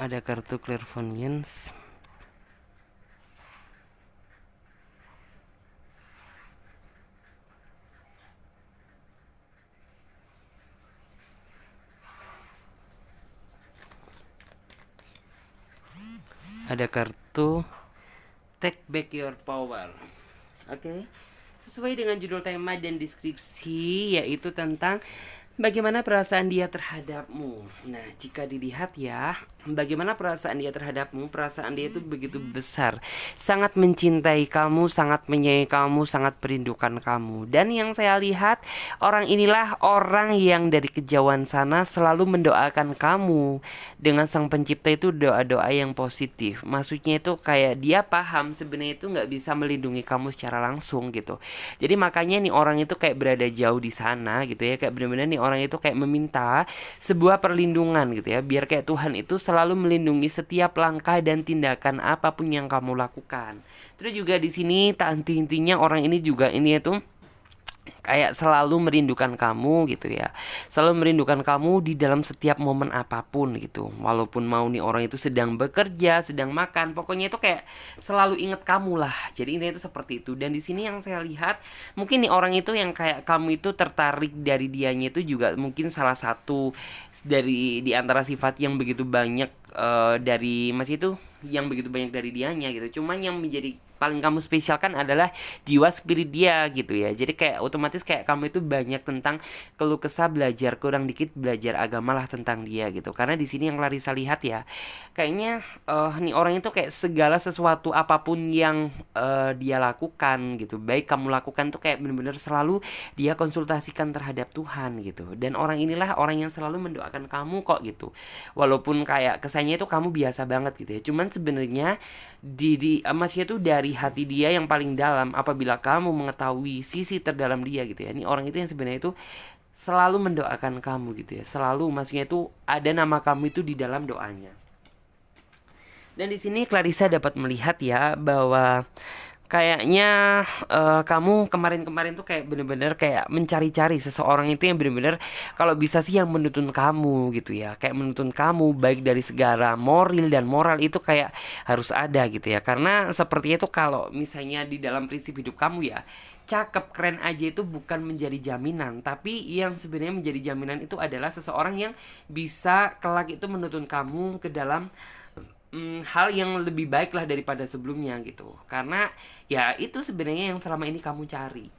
Ada kartu clairvoyance. Ada kartu Take Back Your Power. Oke. Sesuai dengan judul tema dan deskripsi, yaitu tentang bagaimana perasaan dia terhadapmu. Nah, jika dilihat ya, bagaimana perasaan dia terhadapmu, perasaan dia itu begitu besar, sangat mencintai kamu, sangat menyayangi kamu, sangat merindukan kamu. Dan yang saya lihat, orang inilah orang yang dari kejauhan sana selalu mendoakan kamu. Dengan Sang Pencipta itu doa-doa yang positif. Maksudnya itu kayak dia paham sebenarnya itu nggak bisa melindungi kamu secara langsung gitu. Jadi makanya nih orang itu kayak berada jauh di sana gitu ya, kayak benar-benar nih orang itu kayak meminta sebuah perlindungan gitu ya, biar kayak Tuhan itu selalu melindungi setiap langkah dan tindakan apapun yang kamu lakukan. Terus juga di sini tak henti-hentinya orang ini juga ini itu kayak selalu merindukan kamu gitu ya, selalu merindukan kamu di dalam setiap momen apapun gitu. Walaupun mau nih orang itu sedang bekerja, sedang makan, pokoknya itu kayak selalu inget kamu lah. Jadi intinya itu seperti itu. Dan di sini yang saya lihat, mungkin nih orang itu yang kayak kamu itu tertarik dari dianya itu juga mungkin salah satu dari di antara sifat yang begitu banyak dari Mas itu, yang begitu banyak dari dianya gitu. Cuman yang menjadi paling kamu spesialkan adalah jiwa spirit dia gitu ya. Jadi kayak otomatis kayak kamu itu banyak tentang keluh kesah, belajar kurang dikit belajar agama lah tentang dia gitu. Karena di sini yang Larissa lihat ya, kayaknya nih orang itu kayak segala sesuatu apapun yang dia lakukan gitu, baik kamu lakukan tuh kayak bener-bener selalu dia konsultasikan terhadap Tuhan gitu. Dan orang inilah orang yang selalu mendoakan kamu kok gitu. Walaupun kayak kesannya itu kamu biasa banget gitu ya. Cuman sebenarnya maksudnya tuh dari hati dia yang paling dalam, apabila kamu mengetahui sisi terdalam dia gitu ya, ini orang itu yang sebenarnya itu selalu mendoakan kamu gitu ya, selalu maksudnya itu ada nama kamu itu di dalam doanya. Dan di sini Clarissa dapat melihat ya bahwa kayaknya kamu kemarin-kemarin tuh kayak bener-bener kayak mencari-cari seseorang itu yang bener-bener kalau bisa sih yang menuntun kamu gitu ya, kayak menuntun kamu baik dari segala moral itu kayak harus ada gitu ya. Karena sepertinya itu kalau misalnya di dalam prinsip hidup kamu ya, cakep, keren aja itu bukan menjadi jaminan. Tapi yang sebenarnya menjadi jaminan itu adalah seseorang yang bisa kelak itu menuntun kamu ke dalam hal yang lebih baik lah daripada sebelumnya gitu. Karena ya itu sebenarnya yang selama ini kamu cari.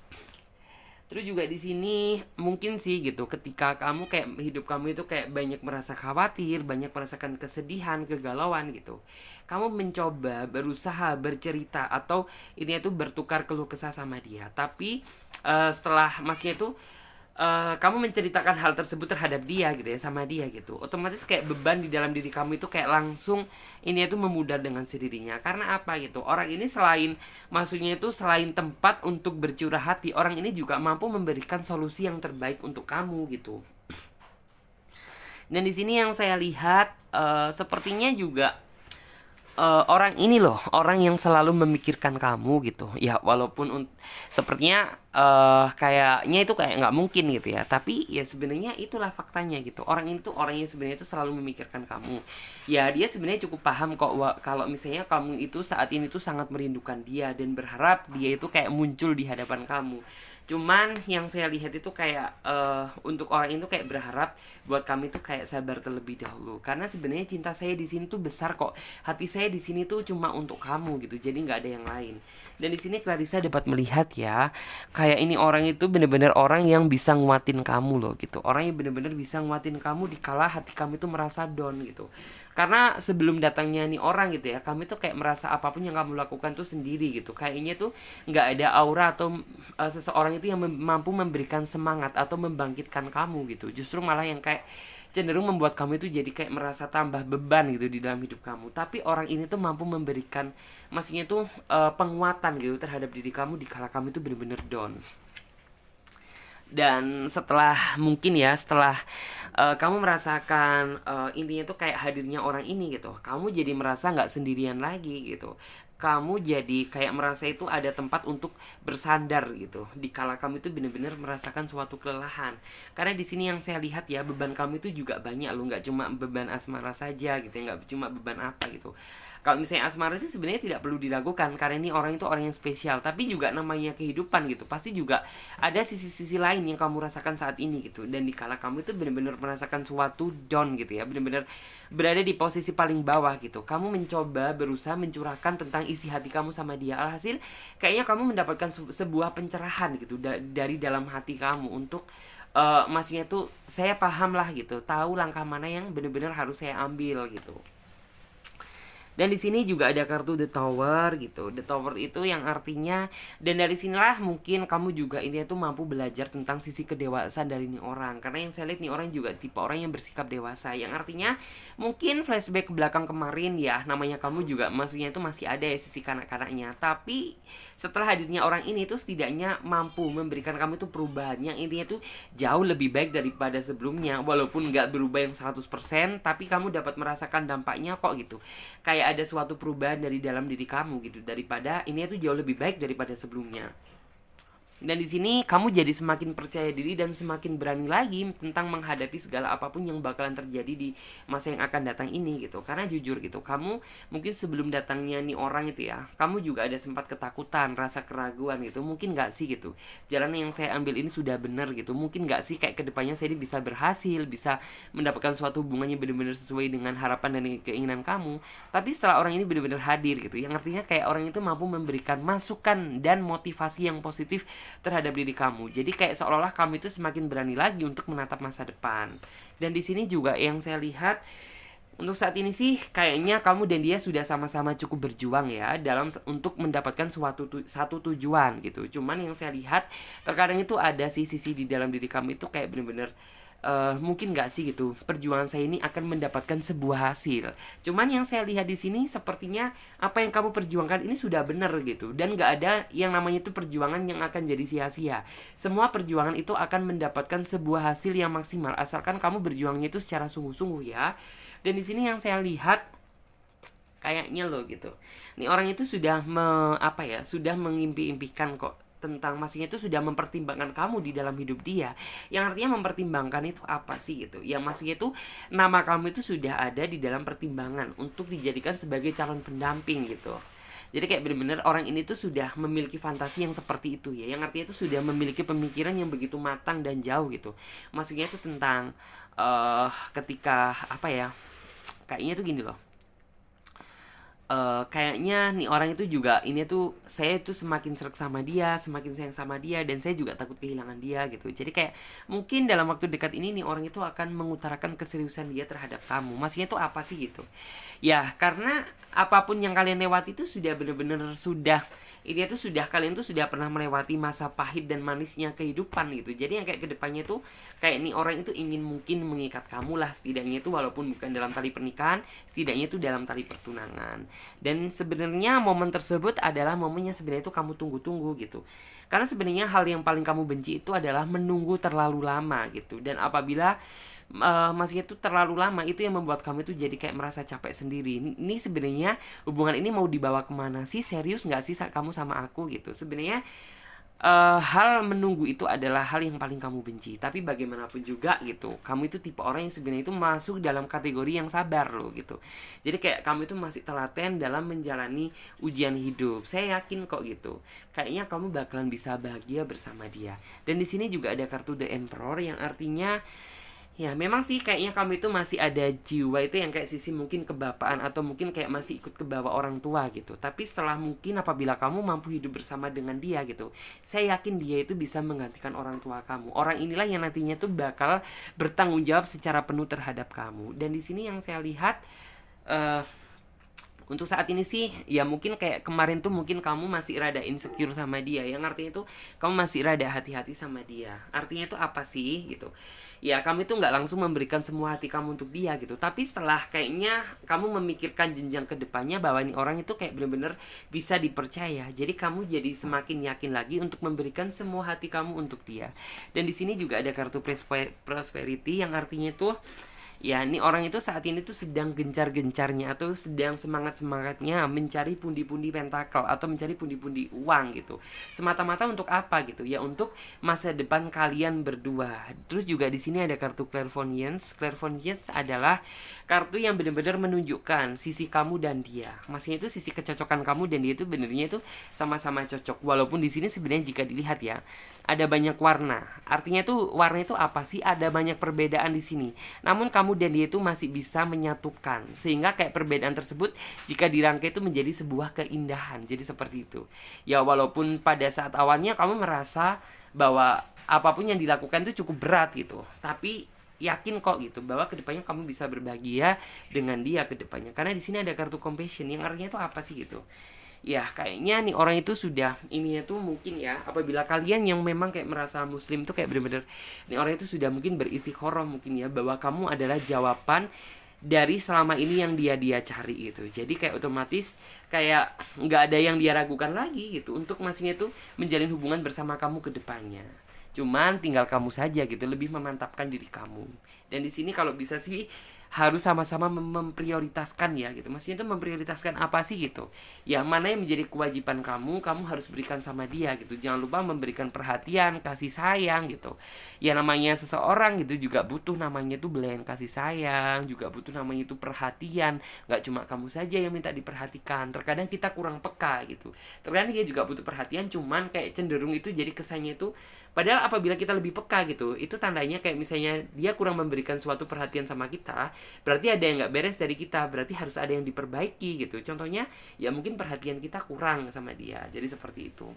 Terus juga di sini mungkin sih gitu, ketika kamu kayak hidup kamu itu kayak banyak merasa khawatir, banyak merasakan kesedihan, kegalauan gitu. Kamu mencoba berusaha bercerita atau ini itu bertukar keluh kesah sama dia. Tapi setelah maksudnya itu kamu menceritakan hal tersebut terhadap dia gitu ya, sama dia gitu, otomatis kayak beban di dalam diri kamu itu kayak langsung ini itu memudar dengan sendirinya. Karena apa gitu, orang ini selain maksudnya itu selain tempat untuk bercurah hati, orang ini juga mampu memberikan solusi yang terbaik untuk kamu gitu. Dan di sini yang saya lihat sepertinya juga orang ini loh, orang yang selalu memikirkan kamu gitu ya, walaupun sepertinya kayaknya itu kayak nggak mungkin gitu ya, tapi ya sebenarnya itulah faktanya gitu. Orang itu orang yang sebenarnya itu selalu memikirkan kamu ya. Dia sebenarnya cukup paham kok kalau misalnya kamu itu saat ini tuh sangat merindukan dia dan berharap dia itu kayak muncul di hadapan kamu. Cuman yang saya lihat itu kayak untuk orang itu kayak berharap buat kami tuh kayak sabar terlebih dahulu. Karena sebenarnya cinta saya di sini tuh besar kok. Hati saya di sini tuh cuma untuk kamu gitu. Jadi nggak ada yang lain. Dan di sini Clarissa dapat melihat ya, kayak ini orang itu bener-bener orang yang bisa nguatin kamu loh gitu. Orang yang bener-bener bisa nguatin kamu di kala hati kamu itu merasa down gitu. Karena sebelum datangnya nih orang gitu ya, kami tuh kayak merasa apapun yang kamu lakukan tuh sendiri gitu. Kayaknya tuh nggak ada aura atau seseorang itu yang mampu memberikan semangat atau membangkitkan kamu gitu. Justru malah yang kayak cenderung membuat kamu itu jadi kayak merasa tambah beban gitu di dalam hidup kamu. Tapi orang ini tuh mampu memberikan, maksudnya tuh penguatan gitu terhadap diri kamu di kala kamu itu bener-bener down. Dan setelah mungkin ya, setelah kamu merasakan intinya tuh kayak hadirnya orang ini gitu, kamu jadi merasa nggak sendirian lagi gitu. Kamu jadi kayak merasa itu ada tempat untuk bersandar gitu di kala kamu itu benar-benar merasakan suatu kelelahan. Karena di sini yang saya lihat ya, beban kamu itu juga banyak loh, nggak cuma beban asmara saja gitu ya, nggak cuma beban apa gitu. Kalau misalnya asmara sih sebenarnya tidak perlu diragukan, karena ini orang itu orang yang spesial. Tapi juga namanya kehidupan gitu, pasti juga ada sisi-sisi lain yang kamu rasakan saat ini gitu. Dan di kala kamu itu benar-benar merasakan suatu down gitu ya, benar-benar berada di posisi paling bawah gitu. Kamu mencoba berusaha mencurahkan tentang isi hati kamu sama dia. Alhasil kayaknya kamu mendapatkan sebuah pencerahan gitu dari dalam hati kamu untuk maksudnya tuh saya paham lah gitu, tahu langkah mana yang benar-benar harus saya ambil gitu. Dan di sini juga ada kartu The Tower gitu. The Tower itu yang artinya, dan dari sinilah mungkin kamu juga ini tuh mampu belajar tentang sisi kedewasaan dari ini orang. Karena yang saya lihat nih orang juga tipe orang yang bersikap dewasa, yang artinya mungkin flashback ke belakang kemarin ya, namanya kamu juga maksudnya itu masih ada ya sisi kanak-kanaknya. Tapi setelah hadirnya orang ini tuh setidaknya mampu memberikan kamu tuh perubahan yang intinya tuh jauh lebih baik daripada sebelumnya. Walaupun nggak berubah yang 100%, tapi kamu dapat merasakan dampaknya kok gitu. Kayak ada suatu perubahan dari dalam diri kamu gitu, daripada ini tuh jauh lebih baik daripada sebelumnya. Dan di sini kamu jadi semakin percaya diri dan semakin berani lagi tentang menghadapi segala apapun yang bakalan terjadi di masa yang akan datang ini gitu. Karena jujur gitu, kamu mungkin sebelum datangnya nih orang itu ya, kamu juga ada sempat ketakutan, rasa keraguan gitu. Mungkin gak sih gitu, jalan yang saya ambil ini sudah benar gitu. Mungkin gak sih kayak kedepannya saya ini bisa berhasil, bisa mendapatkan suatu hubungannya benar-benar sesuai dengan harapan dan keinginan kamu. Tapi setelah orang ini benar-benar hadir gitu, yang artinya kayak orang itu mampu memberikan masukan dan motivasi yang positif terhadap diri kamu. Jadi kayak seolah-olah kamu itu semakin berani lagi untuk menatap masa depan. Dan di sini juga yang saya lihat untuk saat ini sih kayaknya kamu dan dia sudah sama-sama cukup berjuang ya dalam untuk mendapatkan satu tujuan gitu. Cuman yang saya lihat terkadang itu ada sisi di dalam diri kamu itu kayak bener-bener mungkin nggak sih gitu, perjuangan saya ini akan mendapatkan sebuah hasil. Cuman yang saya lihat di sini sepertinya apa yang kamu perjuangkan ini sudah benar gitu, dan nggak ada yang namanya itu perjuangan yang akan jadi sia-sia. Semua perjuangan itu akan mendapatkan sebuah hasil yang maksimal asalkan kamu berjuangnya itu secara sungguh-sungguh ya. Dan di sini yang saya lihat kayaknya loh gitu, nih orang itu sudah sudah mengimpi-impikan kok tentang, maksudnya itu sudah mempertimbangkan kamu di dalam hidup dia. Yang artinya mempertimbangkan itu apa sih gitu ya, maksudnya itu nama kamu itu sudah ada di dalam pertimbangan untuk dijadikan sebagai calon pendamping gitu. Jadi kayak bener-bener orang ini tuh sudah memiliki fantasi yang seperti itu ya, yang artinya itu sudah memiliki pemikiran yang begitu matang dan jauh gitu. Maksudnya itu tentang ketika apa ya, kayaknya tuh gini loh. Kayaknya nih orang itu juga ini tuh, saya tuh semakin serak sama dia, semakin sayang sama dia, dan saya juga takut kehilangan dia gitu. Jadi kayak mungkin dalam waktu dekat ini nih orang itu akan mengutarakan keseriusan dia terhadap kamu. Maksudnya tuh apa sih gitu? Ya karena apapun yang kalian lewati itu sudah bener-bener sudah, ini tuh sudah, kalian tuh sudah pernah melewati masa pahit dan manisnya kehidupan gitu. Jadi yang kayak kedepannya tuh kayak nih orang itu ingin mungkin mengikat kamu lah, setidaknya itu walaupun bukan dalam tali pernikahan, setidaknya itu dalam tali pertunangan. Dan sebenarnya momen tersebut adalah momen yang sebenarnya itu kamu tunggu-tunggu gitu. Karena sebenarnya hal yang paling kamu benci itu adalah menunggu terlalu lama gitu. Dan apabila maksudnya itu terlalu lama, itu yang membuat kamu itu jadi kayak merasa capek sendiri. Ini sebenarnya hubungan ini mau dibawa kemana sih? Serius nggak sih kamu sama aku gitu? Sebenarnya hal menunggu itu adalah hal yang paling kamu benci. Tapi bagaimanapun juga gitu, kamu itu tipe orang yang sebenarnya itu masuk dalam kategori yang sabar loh gitu. Jadi kayak kamu itu masih telaten dalam menjalani ujian hidup. Saya yakin kok gitu. Kayaknya kamu bakalan bisa bahagia bersama dia. Dan di sini juga ada kartu The Emperor yang artinya ya memang sih kayaknya kamu itu masih ada jiwa itu yang kayak sisi mungkin kebapaan, atau mungkin kayak masih ikut ke bawah orang tua gitu. Tapi setelah mungkin apabila kamu mampu hidup bersama dengan dia gitu, saya yakin dia itu bisa menggantikan orang tua kamu. Orang inilah yang nantinya tuh bakal bertanggung jawab secara penuh terhadap kamu. Dan di sini yang saya lihat, eh untuk saat ini sih ya mungkin kayak kemarin tuh mungkin kamu masih rada insecure sama dia, yang artinya itu kamu masih rada hati-hati sama dia. Artinya itu apa sih gitu? Ya kamu itu nggak langsung memberikan semua hati kamu untuk dia gitu, tapi setelah kayaknya kamu memikirkan jenjang kedepannya bahwa ini orang itu kayak bener-bener bisa dipercaya, jadi kamu jadi semakin yakin lagi untuk memberikan semua hati kamu untuk dia. Dan di sini juga ada kartu prosperity yang artinya tuh ya ini orang itu saat ini tuh sedang gencar-gencarnya atau sedang semangat-semangatnya mencari pundi-pundi pentakel atau mencari pundi-pundi uang gitu. Semata-mata untuk apa gitu? Ya untuk masa depan kalian berdua. Terus juga di sini ada kartu clairvoyance. Clairvoyance adalah kartu yang benar-benar menunjukkan sisi kamu dan dia. Maksudnya itu sisi kecocokan kamu dan dia itu benernya itu sama-sama cocok. Walaupun di sini sebenarnya jika dilihat ya, ada banyak warna. Artinya tuh warna itu apa sih? Ada banyak perbedaan di sini. Namun kamu dan dia itu masih bisa menyatukan, sehingga kayak perbedaan tersebut jika dirangkai itu menjadi sebuah keindahan. Jadi seperti itu. Ya walaupun pada saat awalnya kamu merasa bahwa apapun yang dilakukan itu cukup berat gitu, tapi yakin kok gitu bahwa kedepannya kamu bisa berbahagia dengan dia kedepannya. Karena di sini ada kartu compassion yang artinya itu apa sih gitu? Ya kayaknya nih orang itu sudah ininya tuh mungkin ya, apabila kalian yang memang kayak merasa muslim tuh kayak bener-bener nih orang itu sudah mungkin beristikharah mungkin ya, bahwa kamu adalah jawaban dari selama ini yang dia cari gitu. Jadi kayak otomatis kayak nggak ada yang dia ragukan lagi gitu untuk maksudnya tuh menjalin hubungan bersama kamu ke depannya. Cuman tinggal kamu saja gitu lebih memantapkan diri kamu. Dan di sini kalau bisa sih harus sama-sama memprioritaskan ya gitu. Maksudnya itu memprioritaskan apa sih gitu. Ya mana yang menjadi kewajiban kamu, kamu harus berikan sama dia gitu. Jangan lupa memberikan perhatian, kasih sayang gitu. Ya namanya seseorang gitu juga butuh namanya tuh belayan kasih sayang, juga butuh namanya itu perhatian. Gak cuma kamu saja yang minta diperhatikan. Terkadang kita kurang peka gitu. Terkadang dia juga butuh perhatian, cuman kayak cenderung itu jadi kesannya itu, padahal apabila kita lebih peka gitu, itu tandanya kayak misalnya dia kurang memberikan suatu perhatian sama kita, berarti ada yang nggak beres dari kita, berarti harus ada yang diperbaiki gitu. Contohnya ya mungkin perhatian kita kurang sama dia, jadi seperti itu.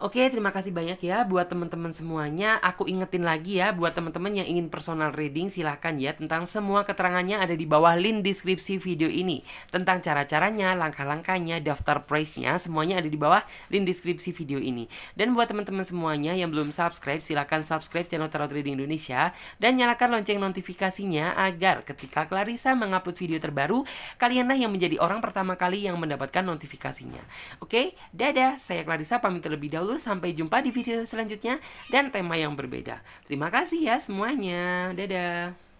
Oke, terima kasih banyak ya buat teman-teman semuanya. Aku ingetin lagi ya buat teman-teman yang ingin personal reading, silahkan ya, tentang semua keterangannya ada di bawah link deskripsi video ini. Tentang cara-caranya, langkah-langkahnya, daftar price-nya, semuanya ada di bawah link deskripsi video ini. Dan buat teman-teman semuanya yang belum subscribe, silahkan subscribe channel Tarot Reading Indonesia dan nyalakan lonceng notifikasinya agar ketika Clarissa mengupload video terbaru, kalianlah yang menjadi orang pertama kali yang mendapatkan notifikasinya. Oke, dadah, saya Clarissa pamit terlebih dahulu. Sampai jumpa di video selanjutnya dan tema yang berbeda. Terima kasih ya semuanya. Dadah.